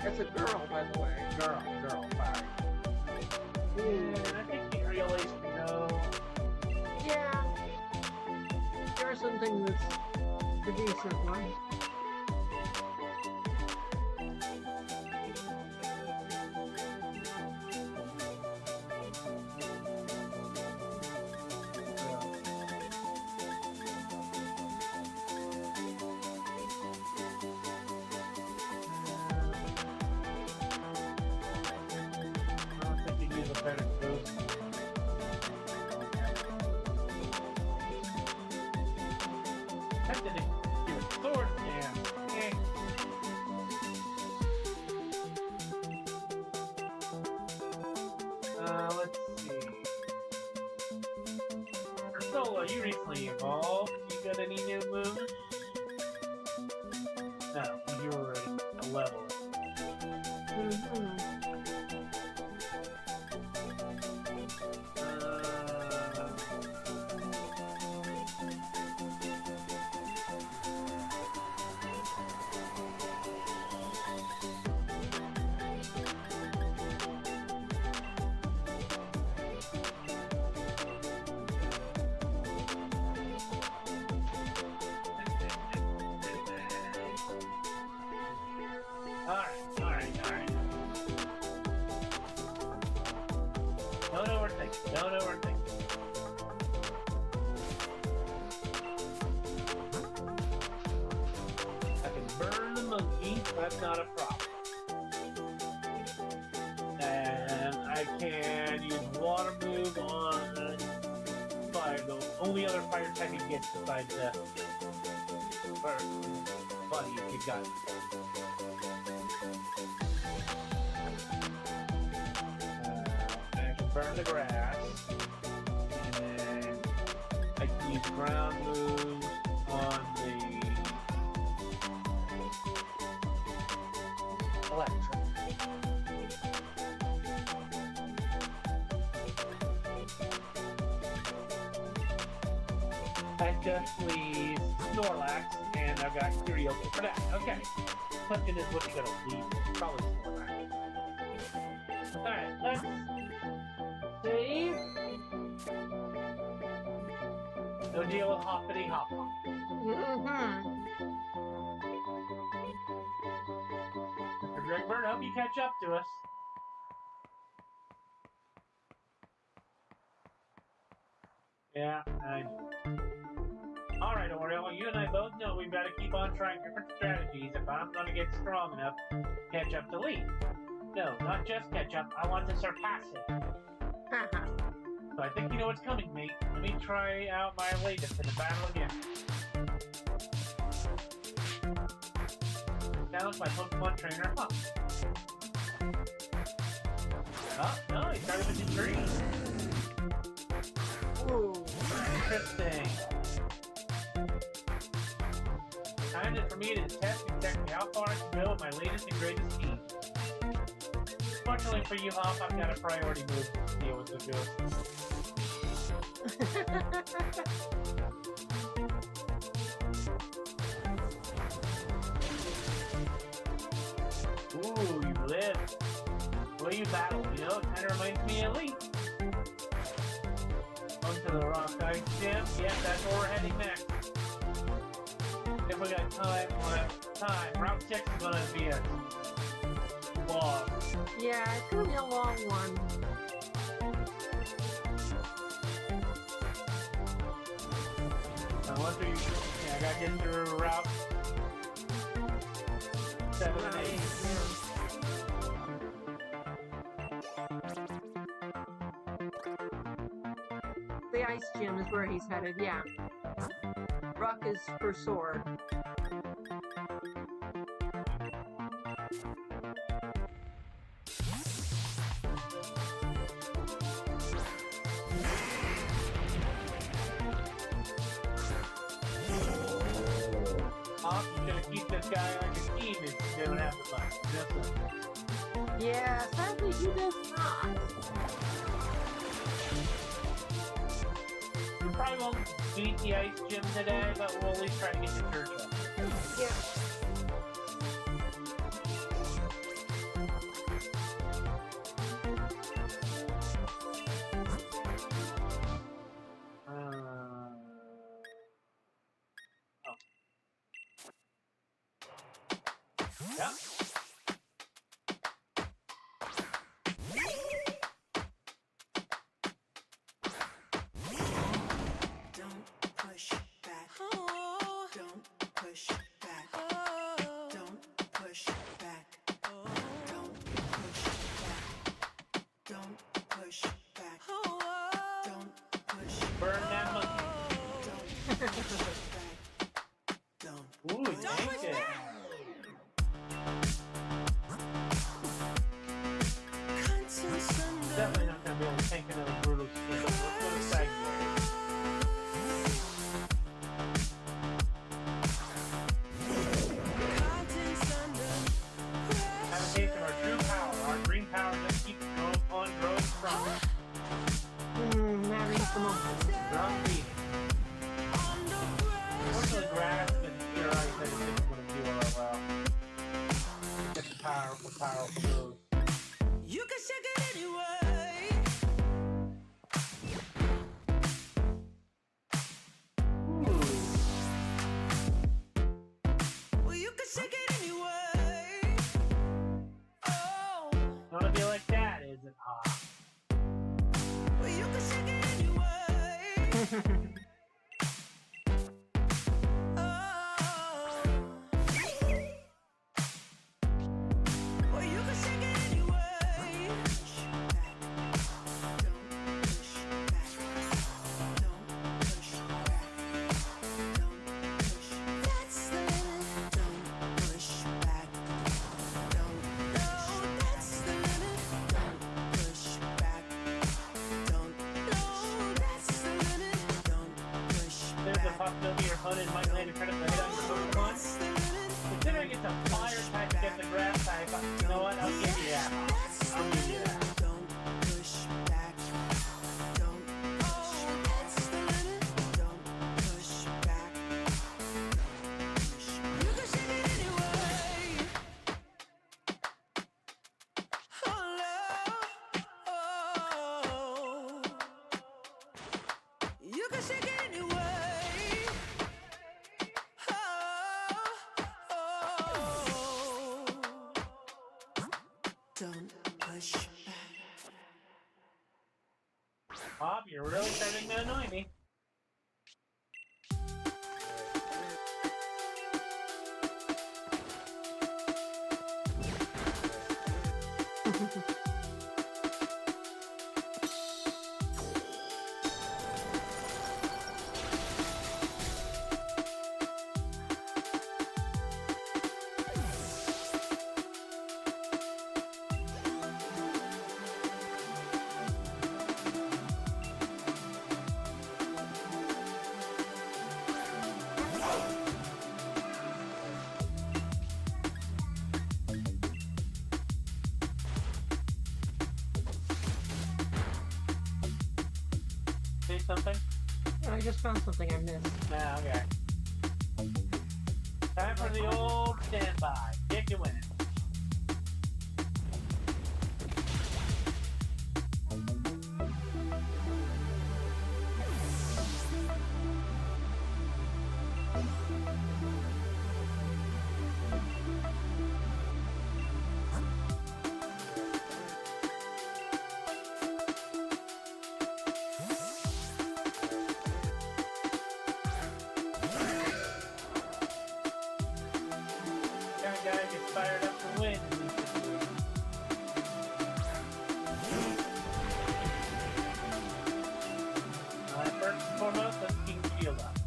That's a girl, by the way.
Girl, fire. I think you realize no.
Yeah. There's something that's a decent one.
Better boost. That didn't give a sword jam. Eh. Let's see. Ursula, you recently evolved. You got any new moves? No, you were already a level.
Mm-hmm.
not a problem. And I can use water move on fire. The only other fire type you get besides the buddy if you got it. I can burn the grass. And then I can use ground moves on the electric. That just leaves Snorlax, and I've got karaoke for that. Okay. Question is, what you gonna leave? Probably Snorlax. Alright, let's save. No deal with hoppity hop hop. Mr. Dregbird, hope you catch up to us. Yeah, I know. Alright, Oreo, you and I both know we've got to keep on trying different strategies if I'm going to get strong enough to catch up to Lee. No, not just catch up, I want to surpass it. So I think you know what's coming, mate. Let me try out my latest in the battle again. Challenge my Pokemon trainer, huh? Oh, no, he started with the tree. Ooh, interesting. Time is for me to test exactly how far I can go with my latest and greatest team. Fortunately for you, Hop, I've got a priority move to deal with the ghost. Ooh, you live. The way you battle, you know, it kind of reminds me of Lee. Onto the rock ice gym. Yep, that's where we're heading next. If we got time, we'll have time. Route 6 is gonna be a long.
Yeah, it's gonna be a long one.
Once we, I gotta get through Route 7 and 8.
The ice gym is where he's headed, yeah. Rock is for sword.
You should keep this guy on your team if you don't have the fun.
Yeah, sadly he does not.
We probably won't beat the ice gym today, but we'll at least try to get the church up.
Yeah.
Yeah.
Don't push back. Don't push back. Don't push back. Don't push back. Don't push back. Don't push
Burn that monkey.
Don't push back. Don't.
Ooh, thank it. Definitely not gonna be able to tank another brutal skin. Let's go to Sagittarius. Have a taste of our true power. Our green power just keeps growing stronger.
Having some
Ground beef. Unfortunately, grass and your ice isn't going to do all well. Get the powerful moves.
You can shake it anyway.
Ooh.
Well, you can shake it anyway. Oh.
Gonna be like that, is it?
Well, you can shake it anyway.
a possibility your opponent might land a critical hit on your first punch. Considering it's a fire type against a grass type, you know what? I'll give you that. I'll give you that.
Don't push back. Don't push back. Don't push back. You can shake it anyway. Oh, Lord. You can shake it anyway. Don't push back.
Bob, you're really starting to annoy me. See something?
I just found something I missed.
Nah, okay. Time for the old standby. If you win it. Guys get fired up to win. First and foremost, let's keep the shield up.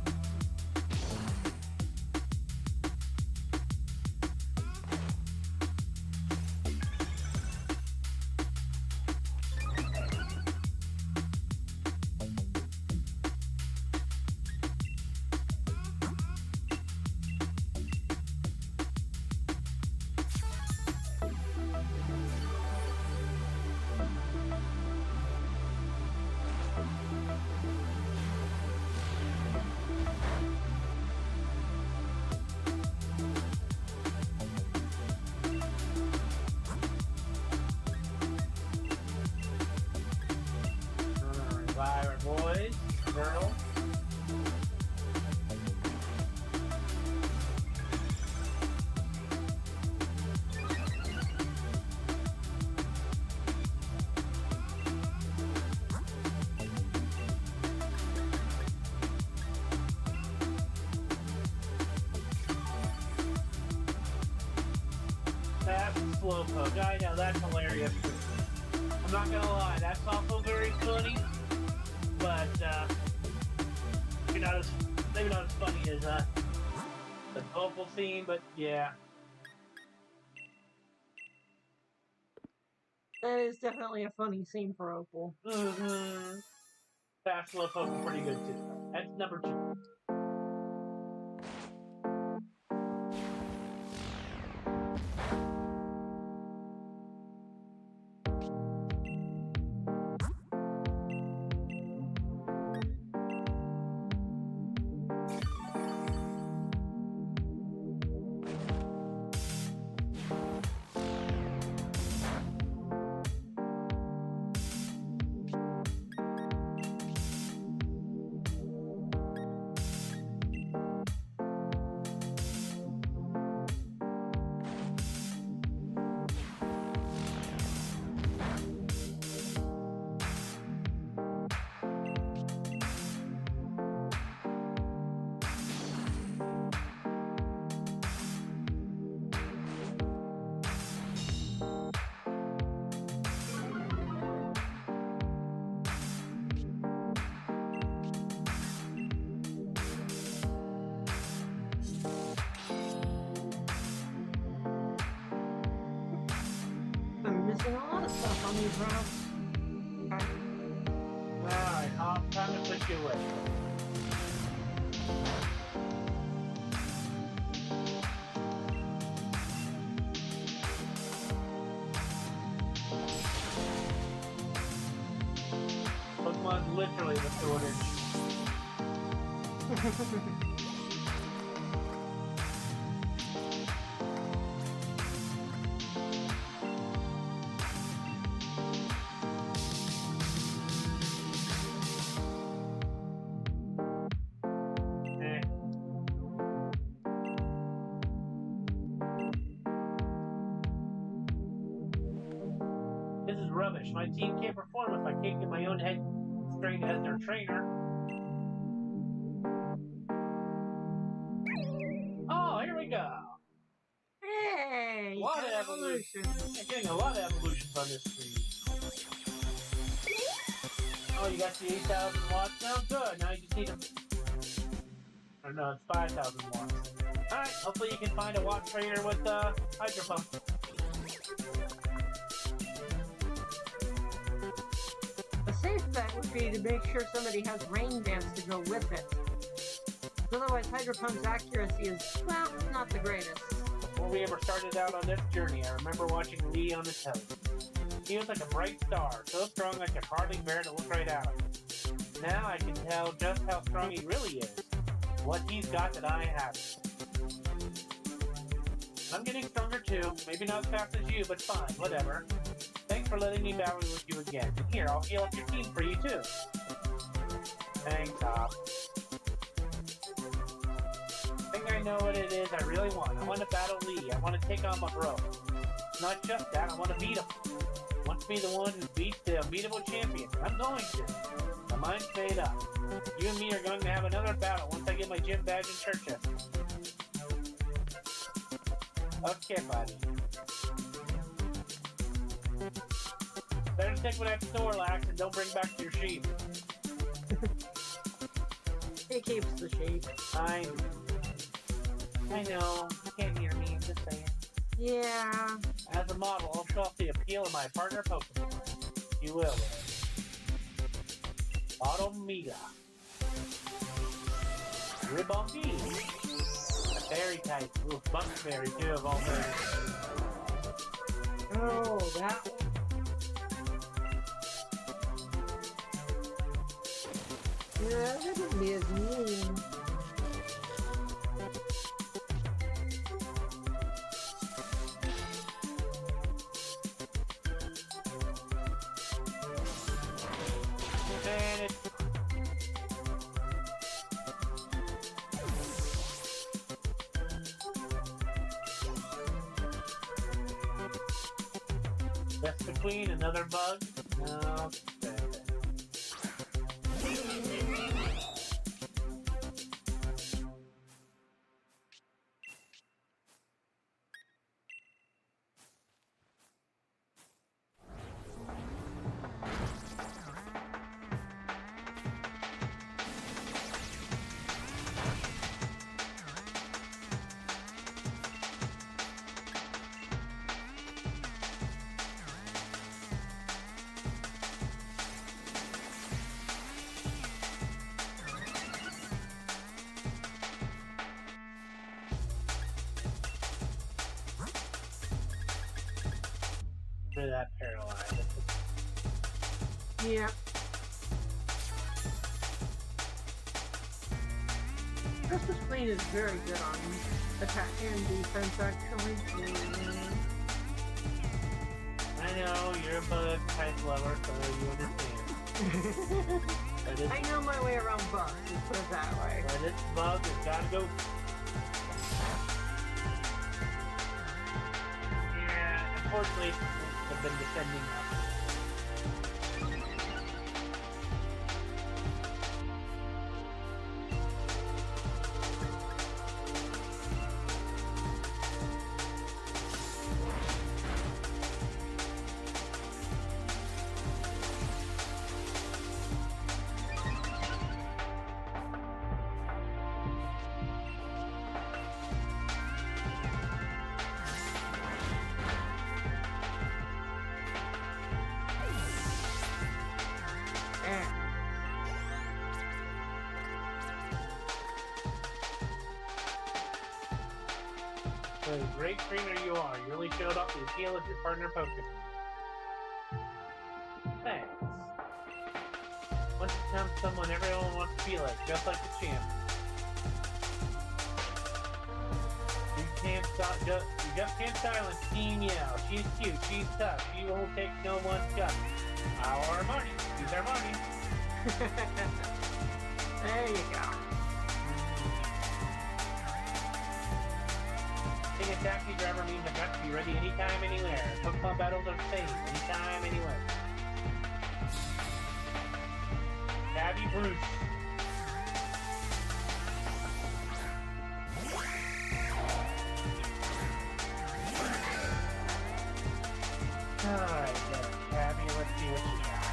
Alright, boys, girls. That's a slowpoke. I know, that's hilarious. I'm not gonna lie, that's also very funny, but maybe not as funny as the vocal theme, but yeah.
That is definitely a funny scene for Opal.
Mm-hmm. That slowpoke is pretty good too. That's number 2.
I'm missing a lot of stuff on these routes. Okay.
Alright, Hop, time to put you away. literally the shortage. This is rubbish. My team can't perform if I can't get my own head straight as their trainer. Oh, here we go.
Hey!
A lot of evolution. I'm getting a lot of evolutions on this screen. Oh, you got the 8,000 watts now? Good. Now you just need them. Or no, it's 5,000 watts. Alright, hopefully you can find a watt trainer with hydro pump.
A safe bet would be to make sure somebody has rain dance to go with it. Otherwise, Hydro Pump's accuracy is, well, not the greatest.
Before we ever started out on this journey, I remember watching Lee on the telly. He was like a bright star, so strong I could hardly bear to look right at him. Now I can tell just how strong he really is. What he's got that I haven't. I'm getting stronger too. Maybe not as fast as you, but fine, whatever. Thanks for letting me battle with you again. And here, I'll heal up your team for you too. Thanks, Top. I think I know what it is I really want. I want to battle Lee. I want to take on my bro. Not just that, I want to beat him. I want to be the one who beats the unbeatable champion. I'm going to. My mind's made up. You and me are going to have another battle once I get my gym badge and shirt chest. Okay, buddy. Better stick with that Snorlax and don't bring back your sheep.
He keeps the sheep.
I know. You can't hear me. I'm just saying.
Yeah.
As a model, I'll show off the appeal of my partner Pokemon. You will. Automega. Ribombee. A fairy type. Ooh, Buckberry too, of all fairies.
Oh, that one. Yeah, that wouldn't be as mean.
And it's that's the queen, another bug. No. Rid of that paralyzed.
Yeah. Christmas Queen is very good on attack and defense, actually.
I know, you're a bug type lover, so you understand. But
I know my way around bugs, let's put it that way.
this bug has gotta go. Yeah, unfortunately, I've been defending us. What a great trainer you are. You really showed off the appeal of your partner Pokemon. Thanks. Once someone everyone wants to be like, just like the champ. You just can't silence Team Yell. She's cute, she's tough, she won't take no one's gun. Our money, she's our money.
There you go.
Being a taxi driver means I've got to be ready anytime, anywhere. Pokemon battles are the same, anytime, anywhere. Abby Bruce. Alright, Abby, let's see what you got.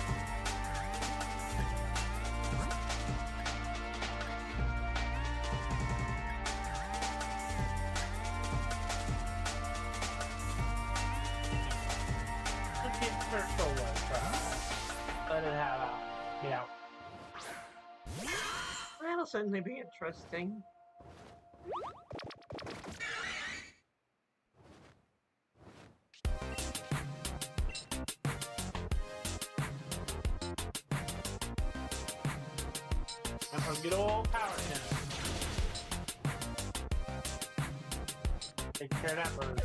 Let's get her solo try. Let it have out. Yeah.
That'll certainly be interesting.
And from good old Power Center. Take care of that bird.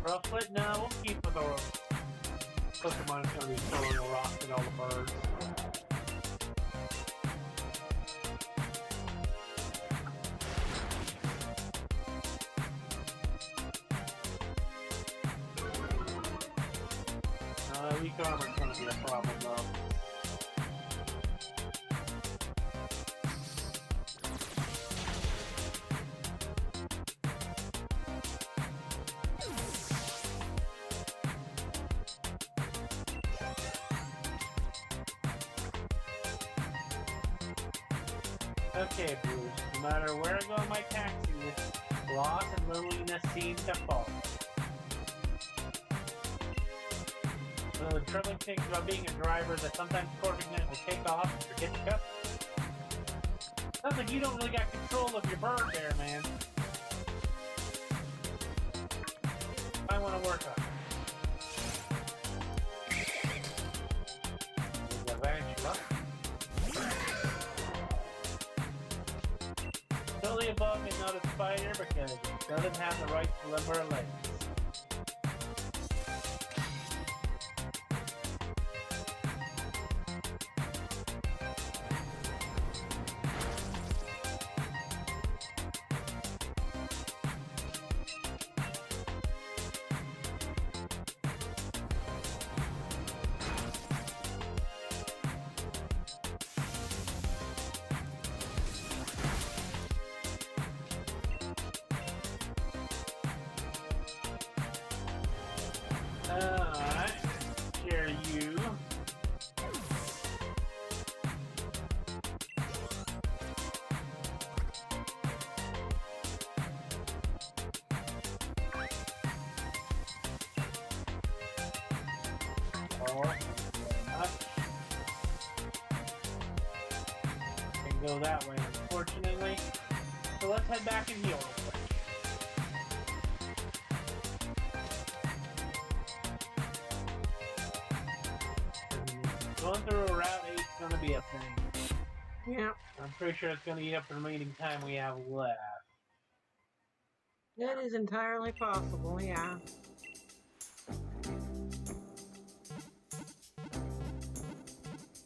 Rufflet? No, we'll keep with our Pokemon's gonna be throwing a rock at all the birds. Weak armor's gonna be a problem though. Okay, Bruce, no matter where I go in my taxi, loss and loneliness seem to follow. One of the troubling things about being a driver is that sometimes Corvignet will take off and forget to cup. Sounds like you don't really got control of your bird there, man. I want to work on it. Totally above and not a spider because it doesn't have the right to live her legs. Alright, share you. Can go that way, unfortunately. So let's head back and heal real quick. Going through a Route 8 is going to be a thing.
Yeah.
I'm pretty sure it's going to eat up the remaining time we have left.
That is entirely possible, yeah.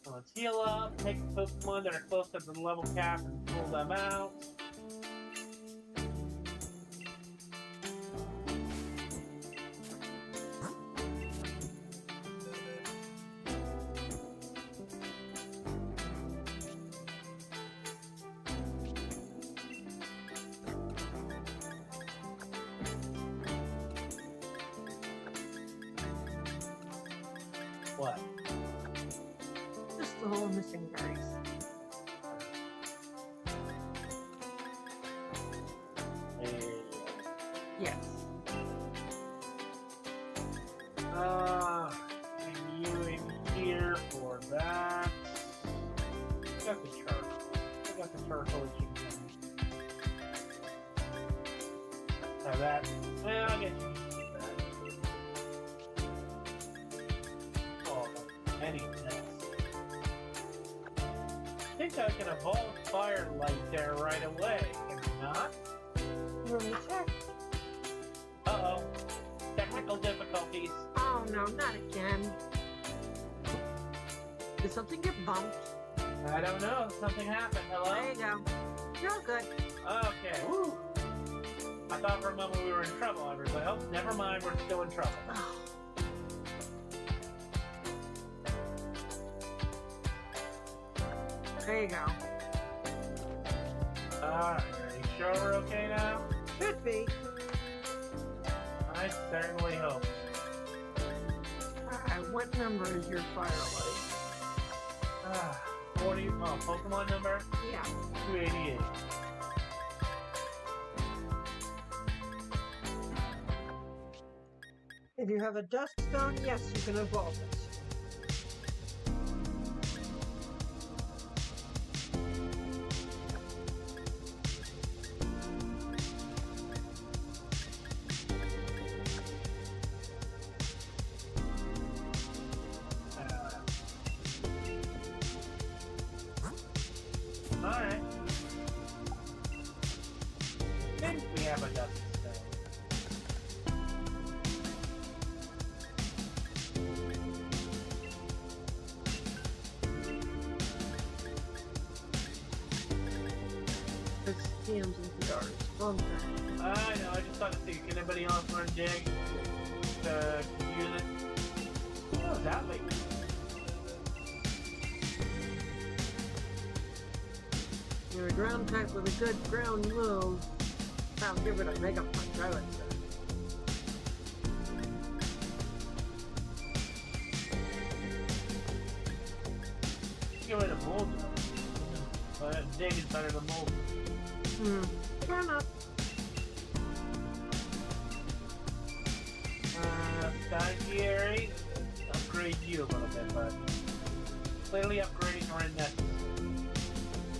So let's heal up, take the Pokemon that are close to the level cap and pull them out. What?
Just the whole missing berries. Yes.
And you in here for that. Got the chart. I got the charcoal that you can have that. Well, I guess you can keep that. any of this. I think I can evolve Firelight there right away, can I not?
Let me check.
Uh-oh. Technical difficulties.
Oh no, not again. Did something get bumped?
I don't know. Something happened. Hello?
There you go. You're all good.
Okay. Woo. I thought for a moment we were in trouble. I was like, oh, never mind. We're still in trouble.
Oh. There you go.
Alright. Are you sure we're okay now?
Should be.
I certainly hope.
Alright, what number is your Firelight?
40. Oh, Pokemon number?
Yeah.
288.
If you have a Dust Stone, yes, you can evolve it.
Alright. Think we have a Dust Stone.
It's TMs and PRs. Okay.
I know, I just thought to see, can anybody else learn dig? Use it? Oh, that way.
You're a ground type with a good ground move. I'll give it a Mega Punch, I would say.
Get rid of mold. But dig is better than mold.
Fair enough.
Sky Fury. Upgrade you a little bit, but clearly upgrading are unnecessary.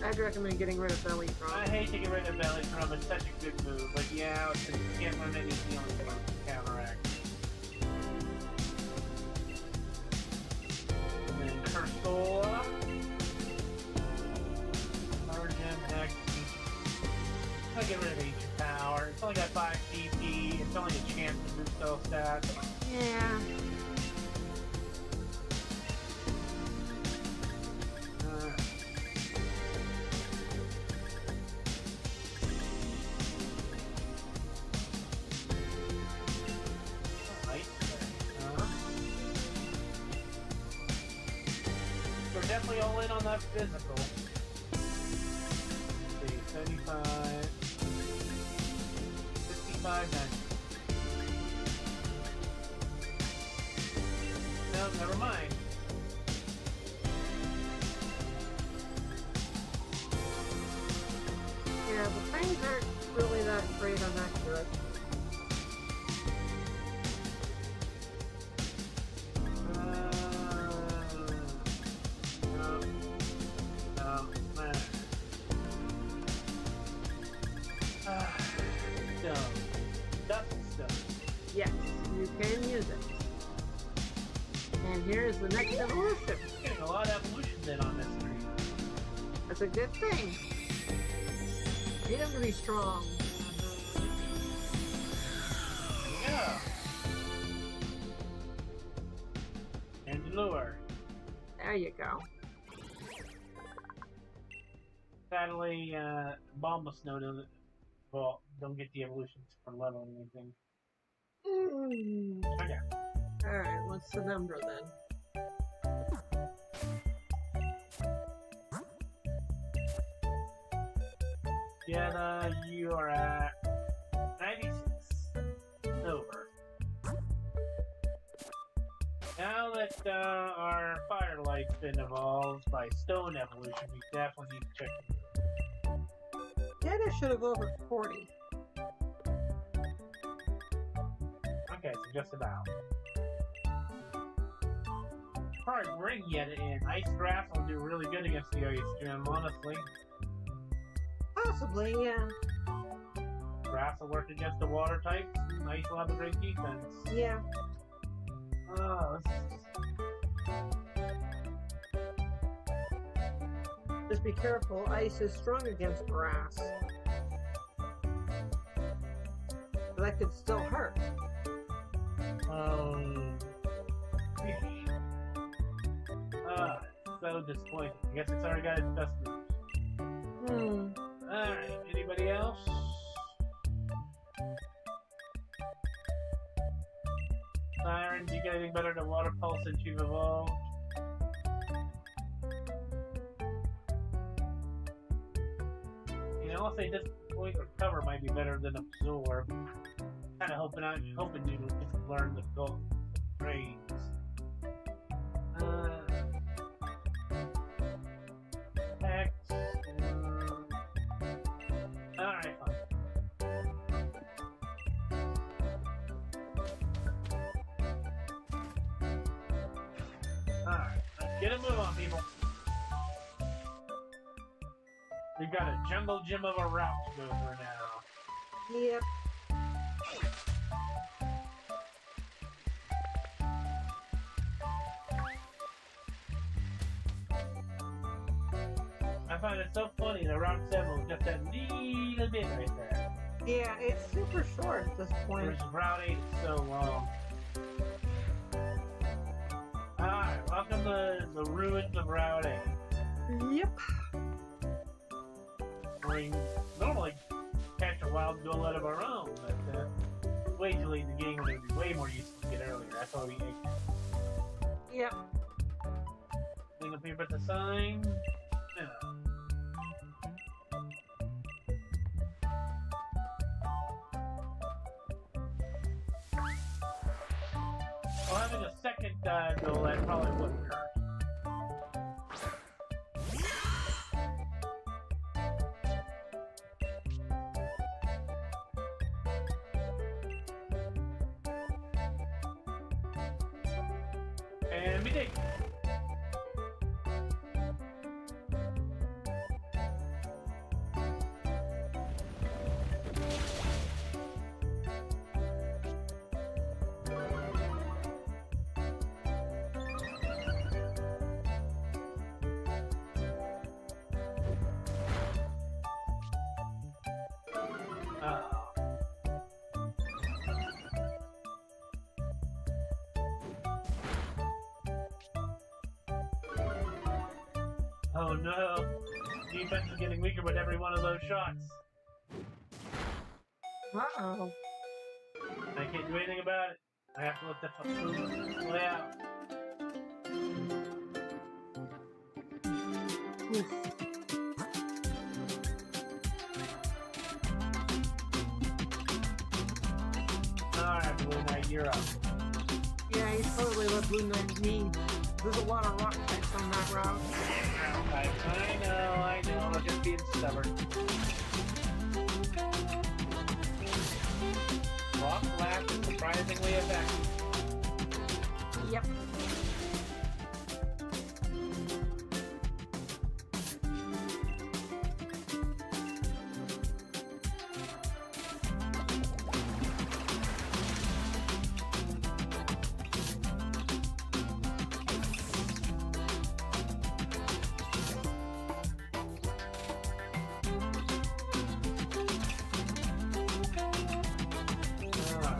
I'd recommend getting rid of Belly Drum.
I hate to get rid of Belly Drum, it's such a good move, but yeah, you can't run any healing to counteract. And then Cursola. Power Gem X. I'll get rid of Ancient Power. It's only got 5 PP, it's only a chance to boost those stats.
Yeah.
We're definitely all in on that physical. Let's see, 75, 55, 90. No, never mind.
Yeah, the things aren't really that great on accurate. Yes, you can use it. And here's the next evolution.
Getting a lot of evolutions in on this stream.
That's a good thing. Need them to be strong.
Yeah. And lure.
There you go.
Sadly, Bombus Snow doesn't. Well, don't get the evolutions for leveling anything. Okay.
Alright, what's the number then?
Jenna, you are at 96. Over. Now that our Firelight's been evolved by Stone Evolution, we definitely need to check it.
Data should have over 40.
Okay, so just about. Probably bring yet in. Ice Grass will do really good against the Ice Gym, honestly.
Possibly, yeah.
Grass will work against the water types, and Ice will have a great defense.
Yeah.
Oh, this is just...
Just be careful, ice is strong against grass. But that could still hurt.
So disappointing. I guess it's already got its customers. Alright, anybody else? Siren, do you get anything better than water pulse since you've evolved? You know, I'll say this point recover might be better than absorb. Kinda hoping you just learn the goal trades. X. Alright, fine. Alright, let's get a move on, people. We've got a jungle gym of a route to go through now.
Yep.
I find it so funny that Route 7 was just that little bit right there.
Yeah, it's super short at this point.
Whereas Route 8 is so long. Alright, welcome to the ruins of Route 8.
Yep.
We normally catch a wild gullet of our own, but way too late in the game when it would be way more useful to get earlier. That's why we ate.
Yep.
Thing up here but the sign. No. Well, having a second gullet probably wouldn't hurt. And we dig. Oh no! Defense is getting weaker with every one of those shots.
Uh-oh.
I can't do anything about it. I have to let the play out.
Oof.
Alright, Blue Knight, you're up.
Yeah, he's totally what Blue Knight needs. There's a lot of rock types on that route.
I know, I'm just being stubborn. Rock Blast is surprisingly effective.
Yep.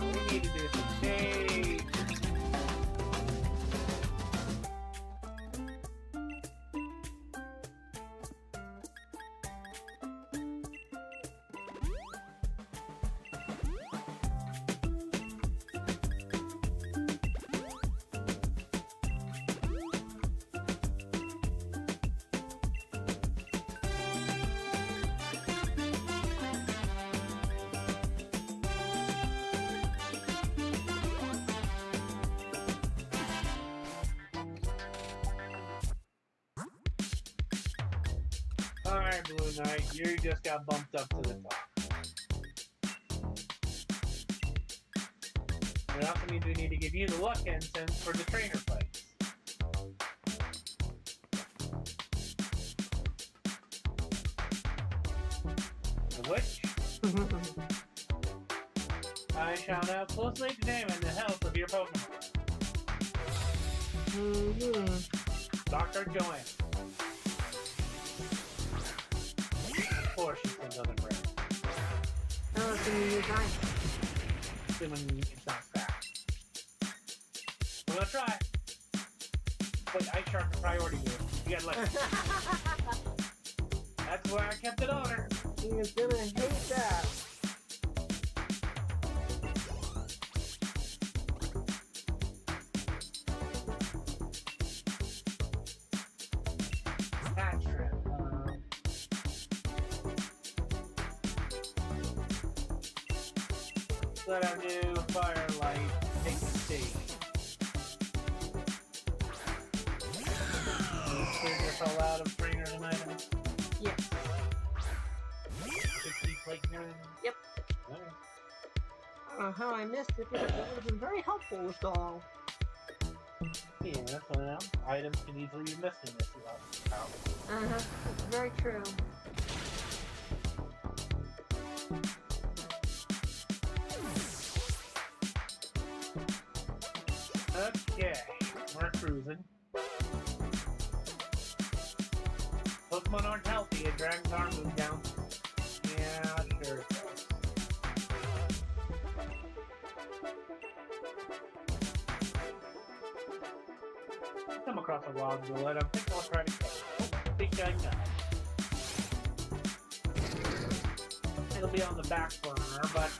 We need to do some shade. Alright, Blue Knight, you just got bumped up to the top. It also means we need to give you the luck incense for the trainer fights. Which I shall now closely examine the health of your Pokemon. Dr. Joanne.
Assuming you die.
Assuming it's not fast. I'm gonna try. Wait, ice shark is priority move. You gotta let it. That's why I kept it on her.
He is gonna hate that.
Patch trap. Let our new firelight take the stage. Cleared yourself out of trainers and items.
Yes.
60 plates and everything.
Yep.
Okay.
I don't know how I missed it, but it would have been very helpful with all.
Yeah, well, items can easily be missed in this without.
That's very true.
Okay, we're cruising. Pokemon aren't healthy, it drags our move down. Yeah, sure it does. Come across a log bullet, I think I'll try to catch it. I think I know. It'll be on the back burner, but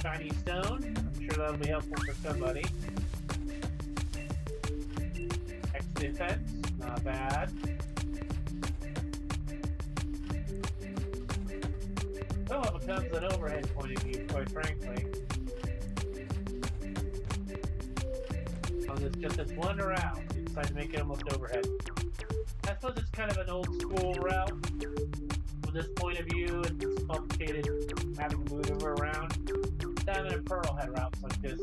shiny stone. I'm sure that'll be helpful for somebody. X defense, not bad. Well, it becomes an overhead point of view, quite frankly. On this, just this one route, you decide to make it almost overhead. I suppose it's kind of an old school route. From this point of view, it's complicated having to maneuver around. Diamond and pearl had routes like this.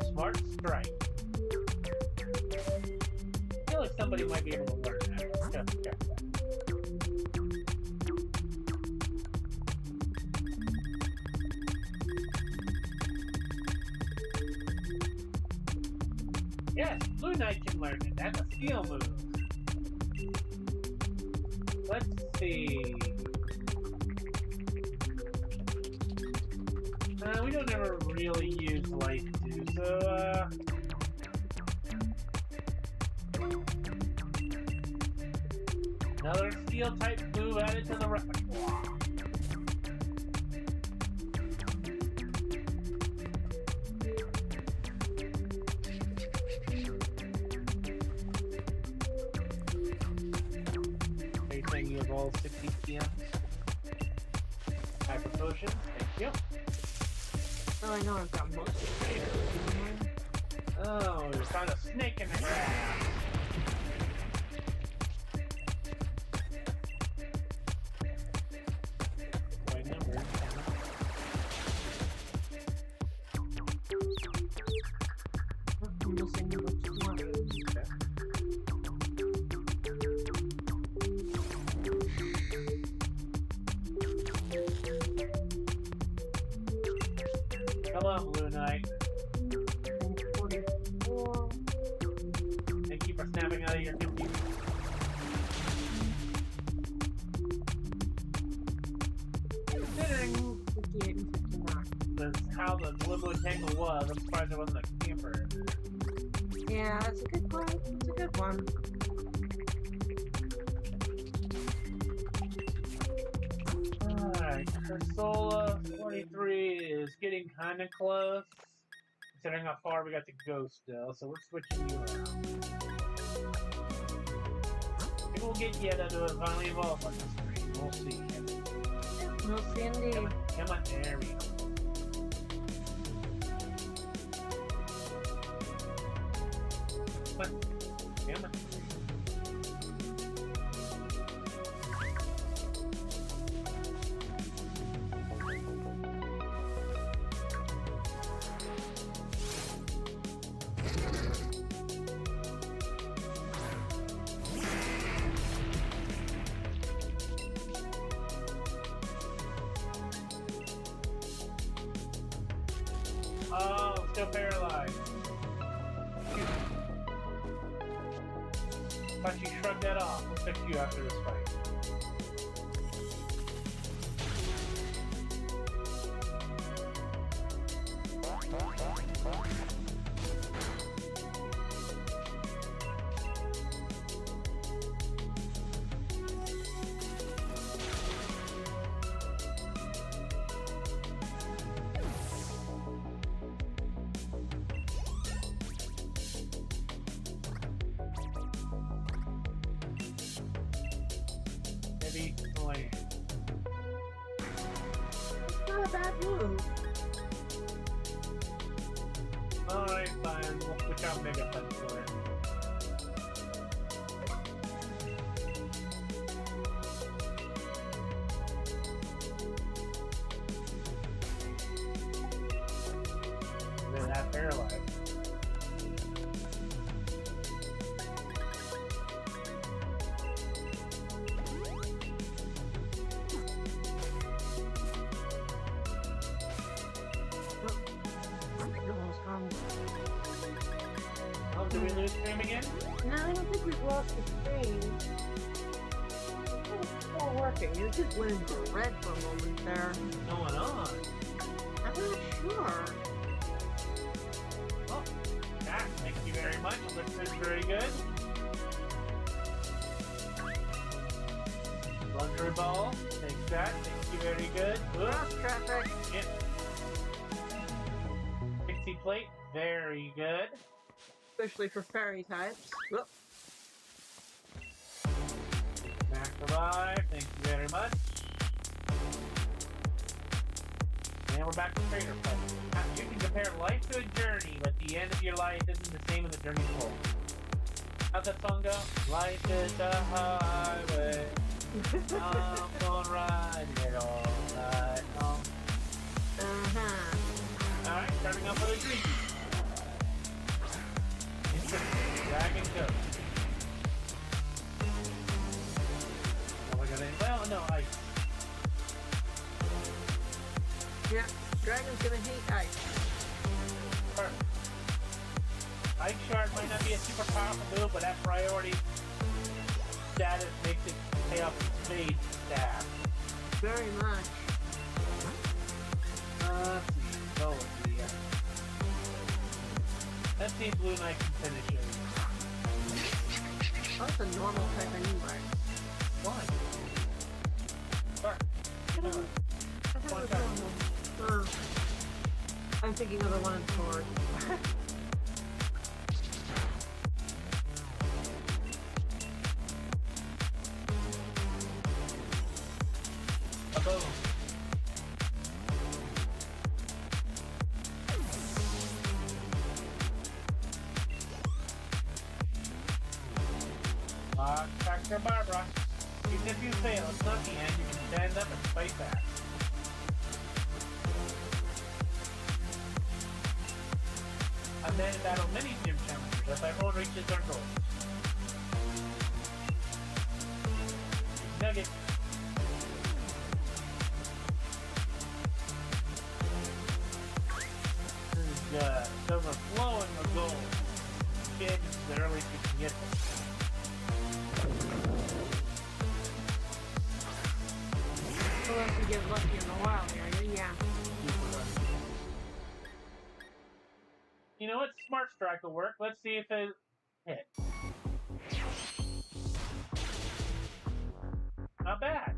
Smart strike. I feel like somebody might be able to learn that. Let's check that. Yes, Blue Knight can learn it. That's a skill move. Let's see. We don't ever really use light too, so another steel type move added to the repertoire. Anything you evolve 60 PM. Hyper potion, thank you.
Oh, I know I've got most of it.
Oh, we found a snake in the grass. Wait, number.
I'm missing which one.
Okay. Hello, Blue Knight.
44.
Thank you for snapping out of your computer. Considering
58 and 59.
how the Limbo Tangle was, I'm surprised there wasn't a camper.
Yeah, that's a good one. That's a good one.
Alright, Ursola 43 is getting kinda close. Considering how far we got to go still, so we're switching you around. Maybe we'll get Yetta to finally evolve on the screen. We'll see.
We'll see indeed.
Come on, there we go. still paralyzed. Shoot. But she shrugged that off. We'll fix you after this fight. Maybe land.
It's not a bad move.
Alright, fine. We'll switch out Mega Punch for it. They're that paralyzed. Oh, did we lose him again?
No, I don't think we've lost the screen. It's still working. You just went into red for a moment there.
What's going on?
I'm not sure.
Oh, Jack, thank you very much. Looks very good. Luxury ball. Thanks, Jack. Thank you very good.
Cross traffic.
Yep. Pixie plate. Very good.
Especially for fairy types. Whoop.
Back alive. Thank you very much. And we're back to Trader Play. You can compare life to a journey, but the end of your life isn't the same as the journey's whole. How's that song go? Life is a highway. I'm gonna ride it all night long. Alright, starting off with a dream. Interesting. Dragon Ghost. Oh, we got any? Well, no, ice.
Yeah, dragon's gonna hate ice.
Perfect. Ice Shard might not be a super powerful move, but that priority status makes it pay off its spade staff.
Very much.
Let's see. Go with the. Let's see if Blue Knight can finish it.
That's a normal type anyway.
Why? Sorry.
I thought it was normal. I'm thinking of the one in sword.
A boom. Dr. Barbara, even if you fail, it's not the end. You can stand up and fight back. I've made it battle many gym challengers as everyone reaches their goals. Nugget. This is overflowing with gold. Kids, the earliest you can get them.
Unless you get lucky in the wild area, yeah.
You know what? Smart Strike will work. Let's see if it hits. Not bad.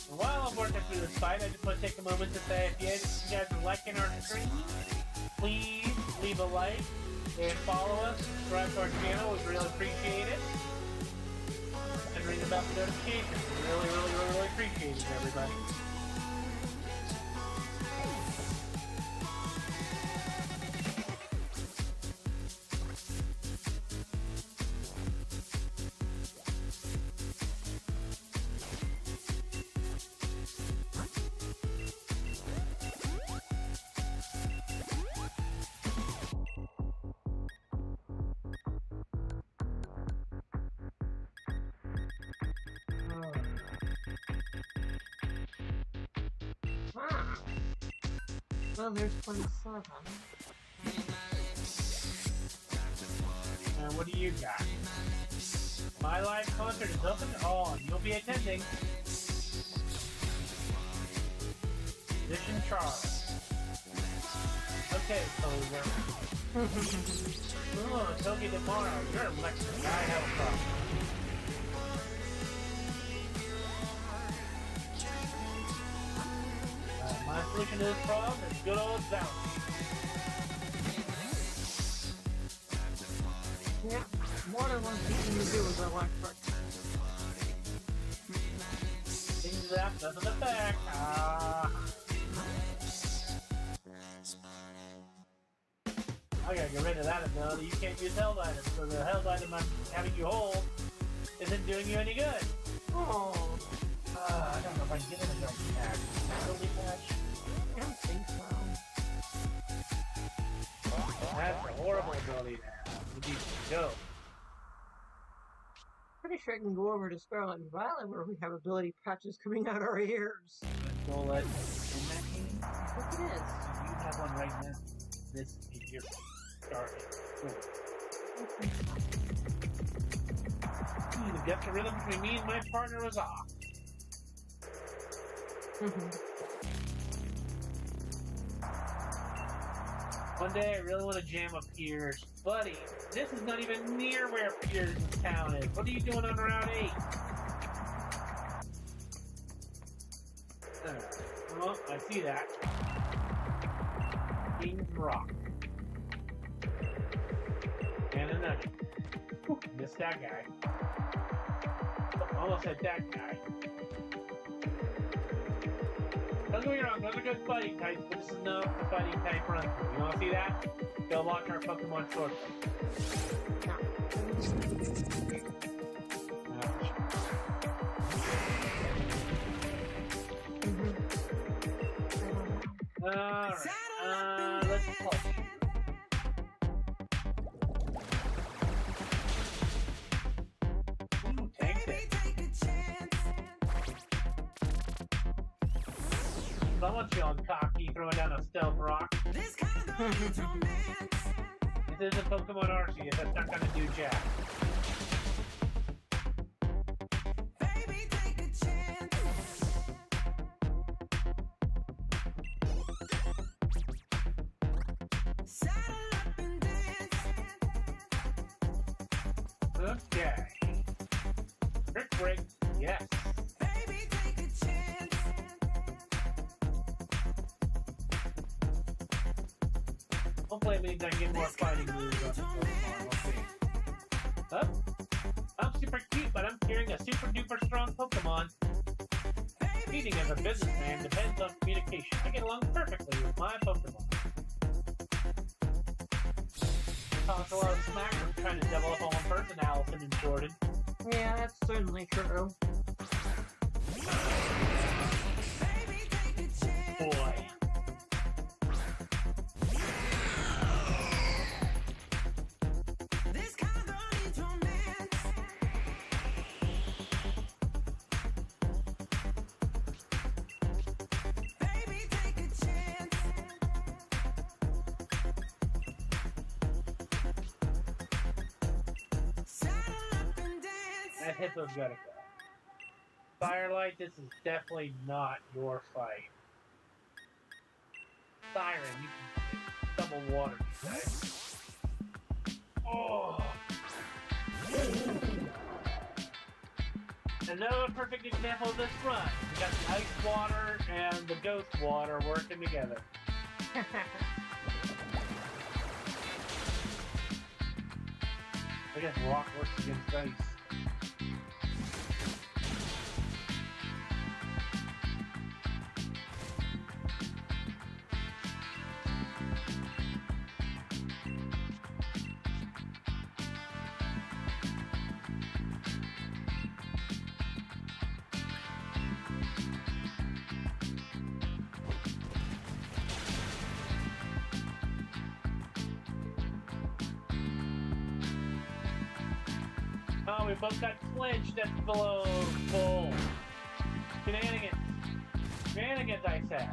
While I'm working through this fight, I just want to take a moment to say if you guys are liking our stream, please leave a like and follow us, subscribe to our channel. We'd really appreciate it. And ring the bell for notifications. We really appreciate it, everybody.
Well, there's 27.
And what do you got? My live concert is open. Oh, and you'll be attending. Musician Charles. Okay, poser. Oh, Togi tomorrow. You're electric. I have a problem. My solution to this problem is good old bounce.
Yeah, water wants nothing to do with electric.
Things that doesn't affect. I gotta get rid of that ability. You can't use held items, so the held item I'm having you hold isn't doing you any good.
Oh,
I don't know if I can get an ability patch. Ability patch?
I don't think so.
That's a horrible ability now. We need to go.
Pretty sure I can go over to Scarlet and Violet where we have ability patches coming out our ears.
Go let in that game.
Look it is.
You have one right now. This is your starting. Cool. The depth of rhythm between me and my partner was off. One day I really want to jam a Piers. Buddy, this is not even near where Piers' town is. What are you doing on Route 8? Oh, I see that. King's Rock. And a nugget. Missed that guy. Almost hit that guy. Don't get me wrong, those are good fighting types, but this is not the fighting type run through. You wanna see that? Go watch our Pokemon shortly. Alright, let's push. Ooh, tank it. Someone's feeling cocky throwing down a stealth rock. This isn't Pokemon Arceus, that's not gonna do jack. Okay. Brick break, yes. Hopefully it means I get more fighting moves on the Pokemon. We'll see. Huh? I'm super cute, but I'm carrying a super duper strong Pokemon. Feeding as a businessman depends on communication. I get along perfectly with my Pokemon. Talks a lot of smack from trying to double up on one person, Allison and Jordan.
Yeah, that's certainly true.
Boy. That hippo's gotta go. Firelight, this is definitely not your fight. Siren, you can double water today. Oh! Another perfect example of this run. We got the ice water and the ghost water working together. I guess rock works against ice. Oh, we both got clinched. That's below full. Shenanigans. Shenanigans, I said.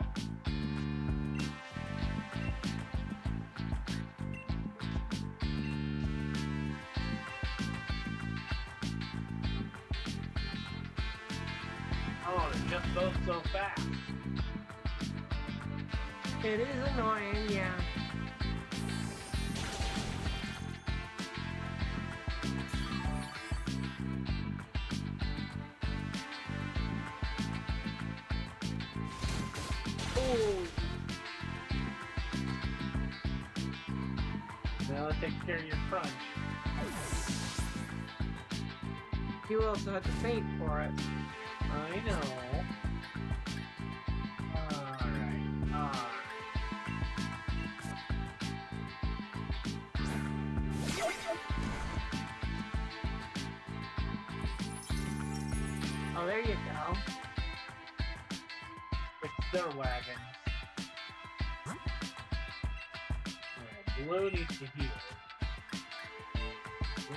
Oh, it just goes so fast.
It is annoying, yeah. Oh,
Now let's take care of your crunch.
you also had to paint for it.
I know. Alright.
Oh, there you go.
It's their wagon. Alright, Blue needs to heal.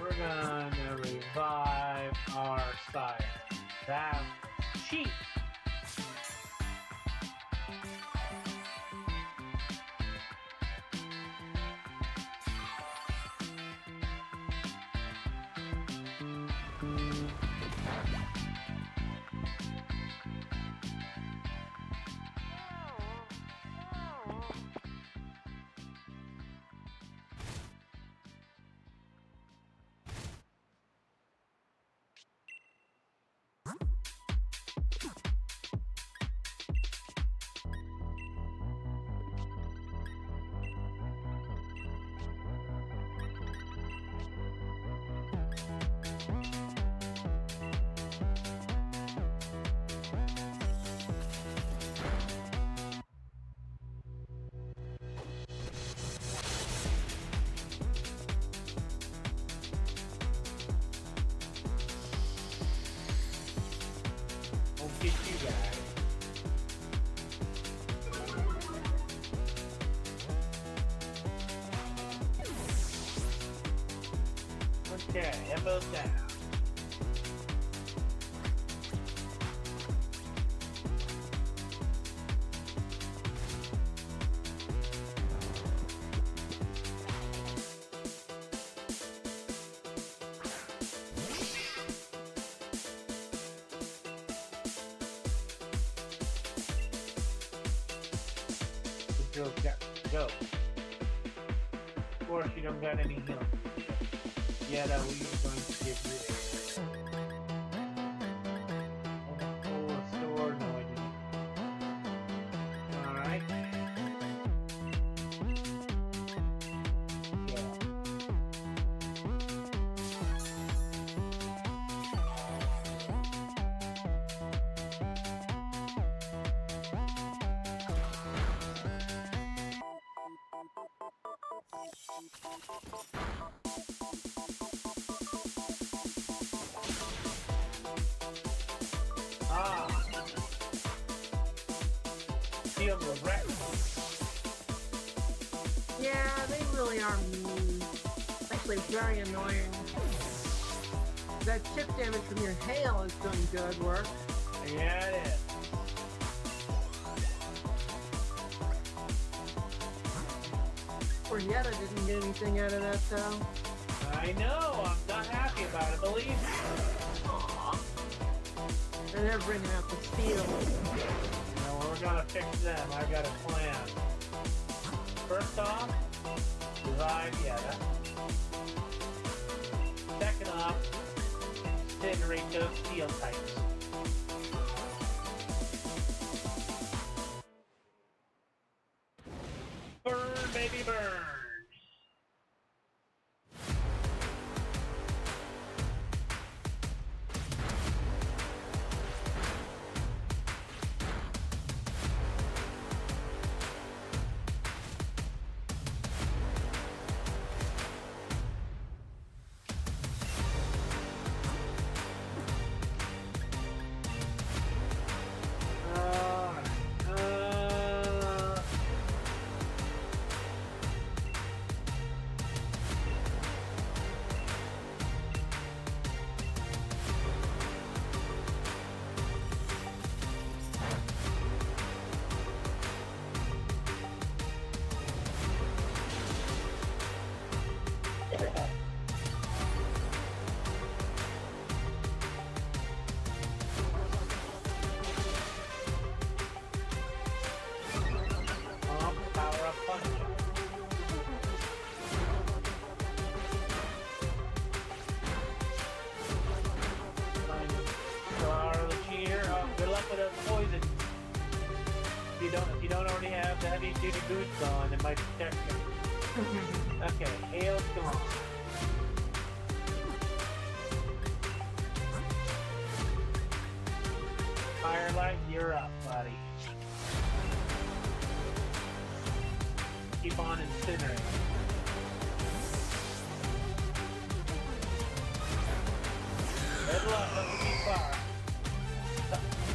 We're gonna revive our sire. That's cheap. We'll get you guys. Okay, hippos down. Go. Of course, you don't got any healing. Yeah, that we are going to give you. Oh, store, no, I didn't. Alright. Yeah. Ah. Feel the wreck.
Yeah, they really are mean. Actually, very annoying. That chip damage from your hail is doing good work.
Yeah, it is.
Poor Yetta didn't get anything out of that, though.
I know. I'm not happy about it. Believe me.
And they're bringing out the steel.
No, we're gonna fix them. I've got a plan. First off, revive Yetta. Second off, incinerate those steel types. Burn, baby, burn! if you don't already have the heavy duty boots on, it might protect you. Okay, hail's gone. Firelight, you're up, buddy. Keep on incinerating. Good luck, let's be far.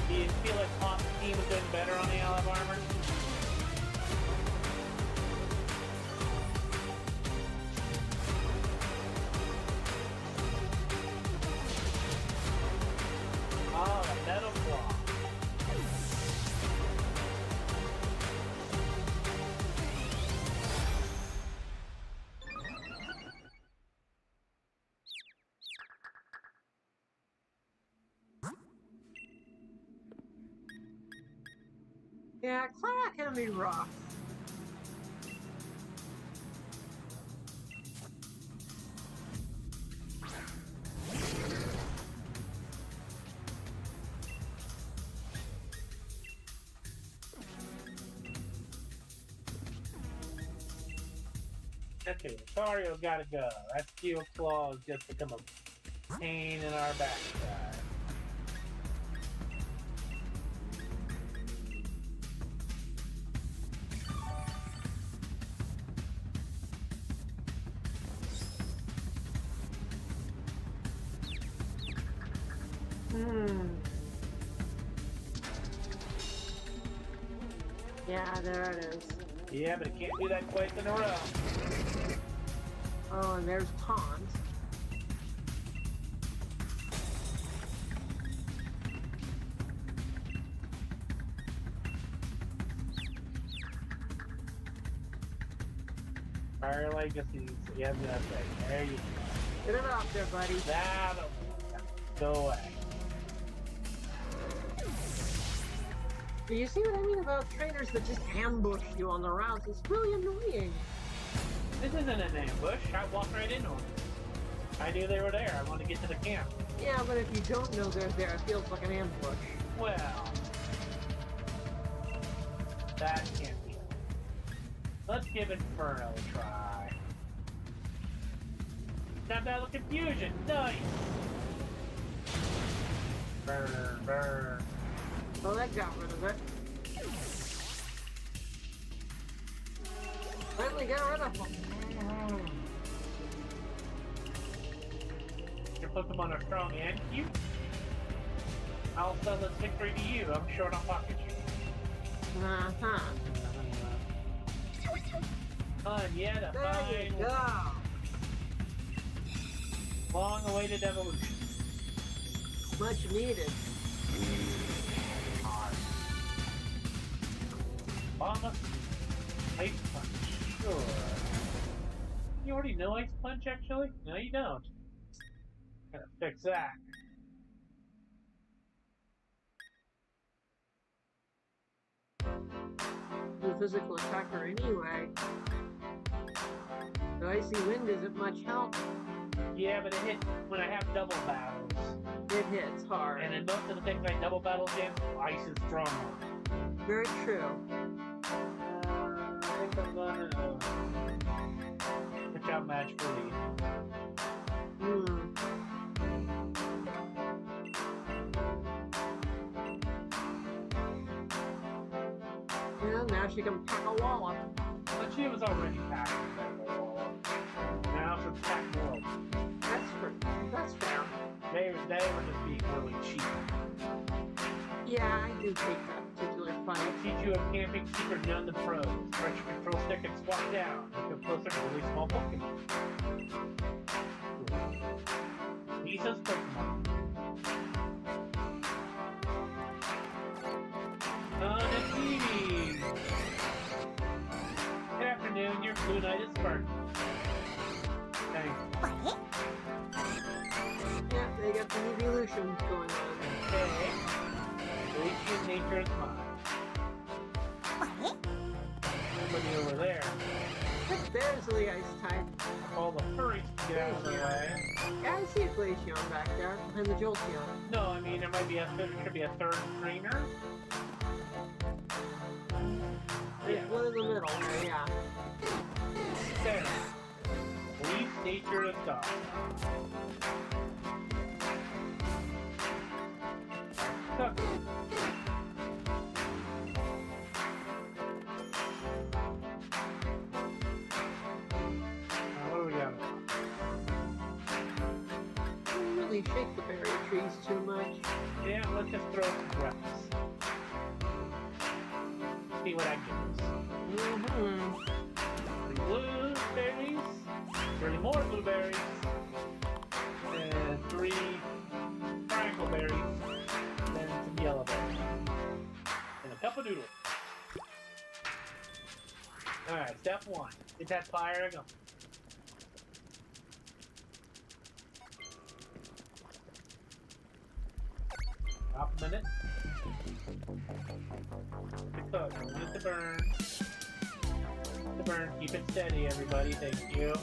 Do you feel like Tom's team was doing better on the olive armor? Oh, the metal claw.
Yeah, Clara can be rough.
Okay, Sario's gotta go. That steel claw has just become a pain in our backside.
Yeah, there it is.
Yeah, but it can't do that twice in a row.
Oh, and there's Taunt.
Firelight just needs, yeah, that's right. There you go.
Get it off there, buddy.
That'll go away.
Do you see what I mean about trainers that just ambush you on the routes? It's really annoying.
This isn't an ambush. I walked right into them. I knew they were there. I wanted to get to the camp.
Yeah, but if you don't know they're there, it feels like an ambush.
Well, that can't be it. Let's give Inferno a try. Not battle confusion. Nice. Burn, burn.
Oh, that got rid of it. Finally get rid of them.
Your Pokemon are strong and cute. I'll sell this victory to you. I'm short on pocket you.
Uh-huh.
Fun, yeah, to
There
find
you go.
long-awaited evolution.
Much needed.
Almost Ice Punch, sure. You already know Ice Punch, actually? No, you don't. Gotta fix that.
The physical attacker anyway. The icy wind isn't much help.
Yeah, but it hit when I have double battles.
It hits hard.
And in most of the things I double battle against, ice is strong.
Very true.
I think I'm gonna... Good job, match for lead.
Yeah, now she can pack a wallop.
But she was already packed. Now she's packed more.
That's fair.
They were just being really cheap.
Yeah, I do take that particular
I'll
fight.
teach you a camping secret beyond the pros. Press your control stick and squat down. You come closer to really small Pokemon. Lisa's Pokemon. TV. Good afternoon, your Blue Knight is Spartan. Thanks.
Yeah, they got the evolution going on.
Okay. Release nature is mine. Somebody over there.
There's the ice type.
All the furries to get out of the way.
Yeah, I see a Glaceon back there, behind the Jolteon.
No, I mean there should be a third trainer.
one in the middle there, yeah.
There. Leaf nature of dog. What do we got?
Don't really shake the berry trees too much.
Yeah, let's just throw some grass. See what I get.
Mm-hmm.
Blueberries, 3 more blueberries, and 3 triangle berries, and then some yellow berries, and a couple noodles. Alright, step 1. Get that fire going. Stop a minute. To cook, don't let it burn. To burn, keep it steady, everybody. Thank you.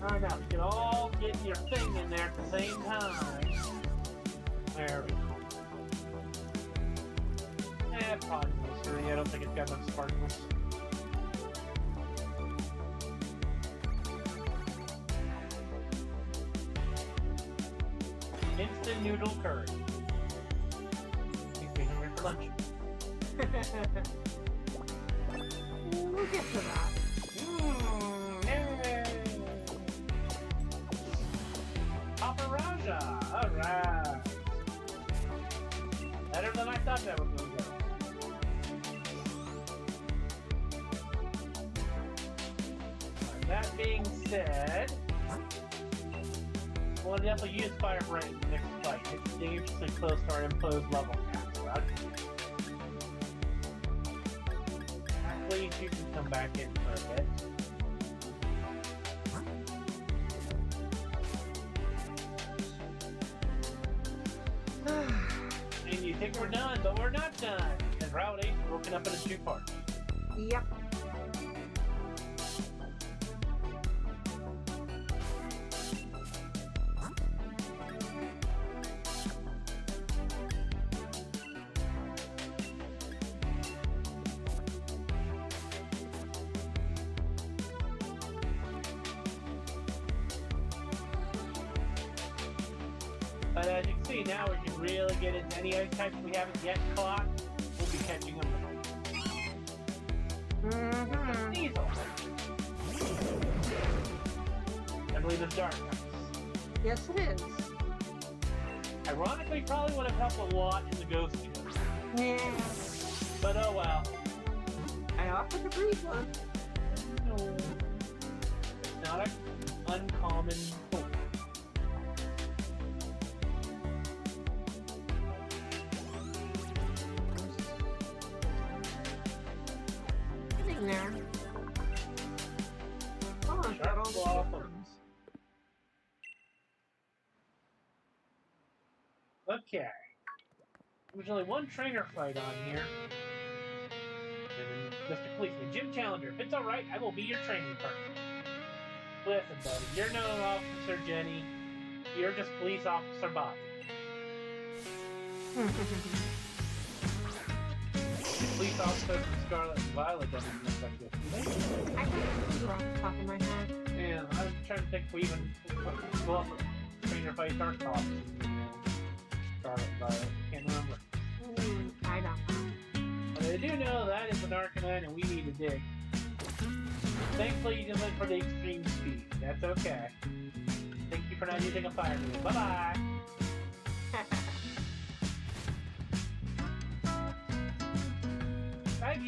Alright, now, you can all get your thing in there at the same time. There we go. Probably necessary. I don't think it's got enough sparkles. Instant noodle curry. Makes me hungry for lunch.
We'll get to that.
Yay! Paparaja! Alright. Better than I thought that was going to go. That being said, we'll definitely use fire bright in the next fight. It's dangerously close to our imposed level cap. So please, you can come back in for a bit. And you think we're done, but we're not done. And Route 8 is broken up into 2 parts.
Yep.
But as you can see, now we can really get into any other types we haven't yet caught. We'll be catching them.
Mm-hmm.
Diesel. I believe it's dark.
Yes, it is.
Ironically, probably would have helped a lot in the ghost show.
Yeah.
But oh well.
I offered a brief one.
No. It's not an uncommon hope.
Getting there. Oh, I've got all the
Sharp
ones.
Okay. There's only one trainer fight on here. And then Mr. Policeman, Jim Challenger. If it's alright, I will be your training partner. Listen, buddy, you're no Officer Jenny. You're just Police Officer Bobby. Police Officer from Scarlet and Violet doesn't look like this, do they?
I can't remember off the top of my head.
Yeah, I'm trying to think if we even go up with trainer fight our cops. Scarlet and Violet. Can't remember.
I don't know.
But I do know that is an Arcanine and we need to dig. Thankfully, you didn't look for the extreme speed. That's okay. Thank you for not using a fire move. Bye-bye!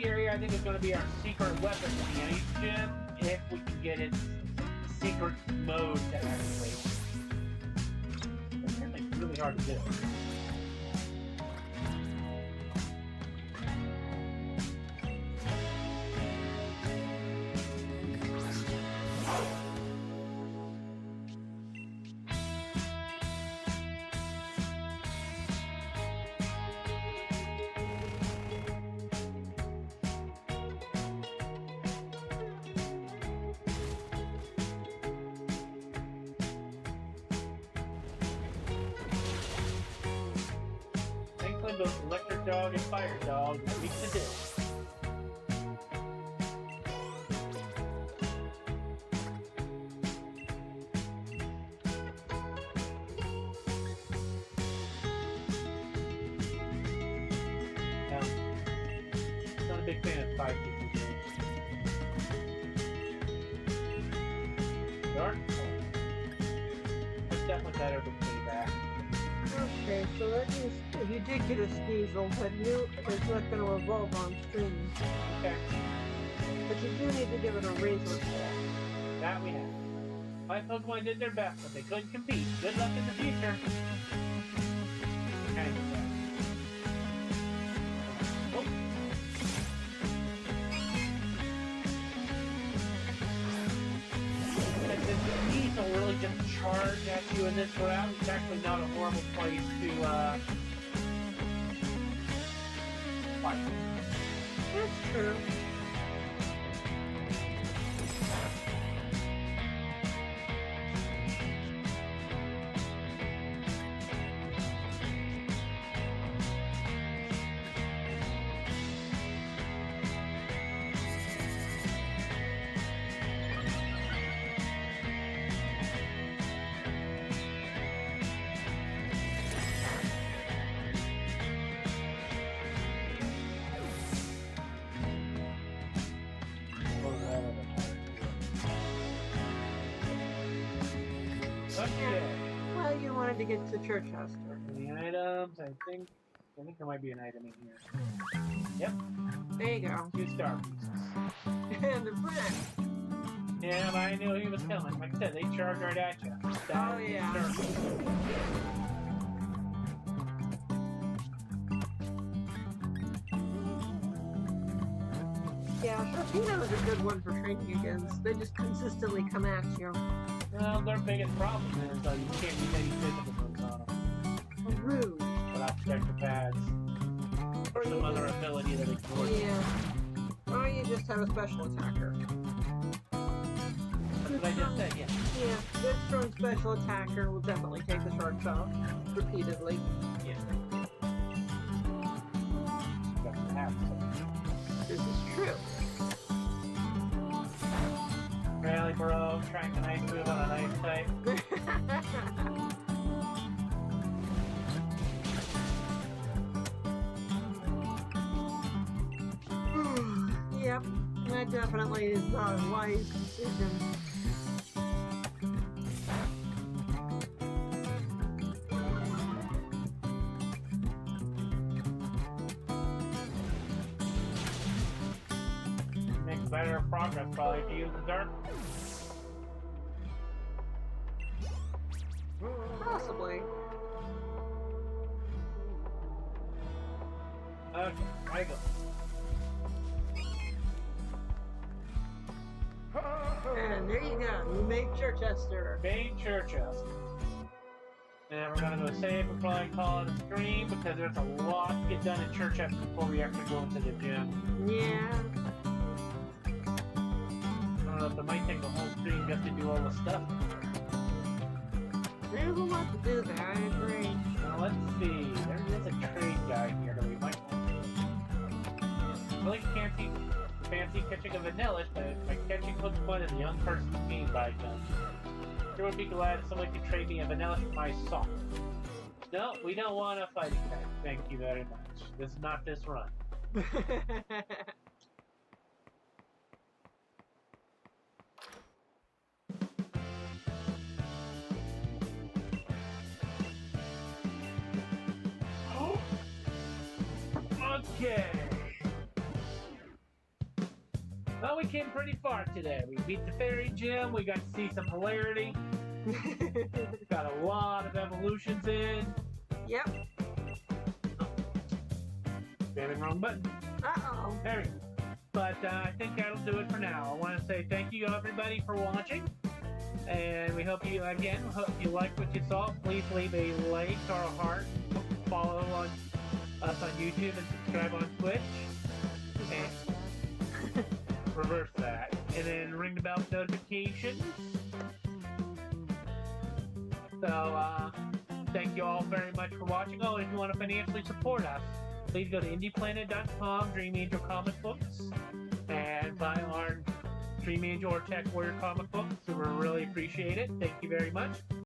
Area, I think, is going to be our secret weapon in the Ice Gym if we can get its secret mode to activate. Apparently, it's really hard to do. dog and fire dog. What we to do? Not a big fan of 5 pieces. Dark. That's definitely better than payback.
Okay, so that means if you did get a Sneasel, that new is not going to evolve on stream.
Okay.
But you do need to give it a razor claw.
That we have. My Pokemon did their best, but they couldn't compete. Good luck in the future. Kind of bad. Oh. And does the Weasel really just charge at you in this route? It's actually not a horrible place to, fight.
That's true.
Okay.
Well, you wanted to get to Chichester.
The items, I think there might be an item in here. Yep,
There you go.
2 star pieces.
And the friend.
Yeah, but I knew he was coming. Like I said, they charge right at you.
Oh, yeah. Yeah, Sharpedo is a good one for training against. They just consistently come at you.
Well, their biggest problem is you can't use any physical moves on them
Rude.
without protector pads or some other ability that ignores them.
Yeah. Or you just have a special attacker.
That's what I just said, yeah.
Yeah, this strong special attacker will definitely take the sharks off repeatedly.
Yeah. That's what happens.
This is true.
Really, bro? Trying a nice move on a nice type?
Yep, that definitely is not a wise decision.
Makes better progress probably if you use the dark.
Possibly.
Okay, I go.
And there you go, you made Chichester.
Main Churchester. And we're gonna go save and probably call it a stream because there's a lot to get done in Churchester before we actually go into the gym.
Yeah.
I don't know if it might take the whole stream just to do all the stuff.
There's a lot to do there, I agree.
Now let's see, there is a trade guy here that we might want to. I really can't see fancy catching a vanilla, but my catching Pokemon is a young person's game by them. Sure would be glad if someone could trade me a vanilla for my sock. No, we don't want a fighting type. Thank you very much. This is not this run. Okay. Well, we came pretty far today. We beat the fairy gym. We got to see some hilarity. Got a lot of evolutions in.
Yep.
Spamming wrong button.
Uh-oh.
There we go. But I think that'll do it for now. I want to say thank you everybody for watching. And we hope you, again, hope you liked what you saw. Please leave a like or a heart. Follow on us on YouTube and subscribe on Twitch. And reverse that. And then ring the bell for notifications. So, thank you all very much for watching. Oh, and if you want to financially support us, please go to indieplanet.com, Dream Angel Comic Books, and buy our Dream Angel or Tech Warrior comic books. We really appreciate it. Thank you very much.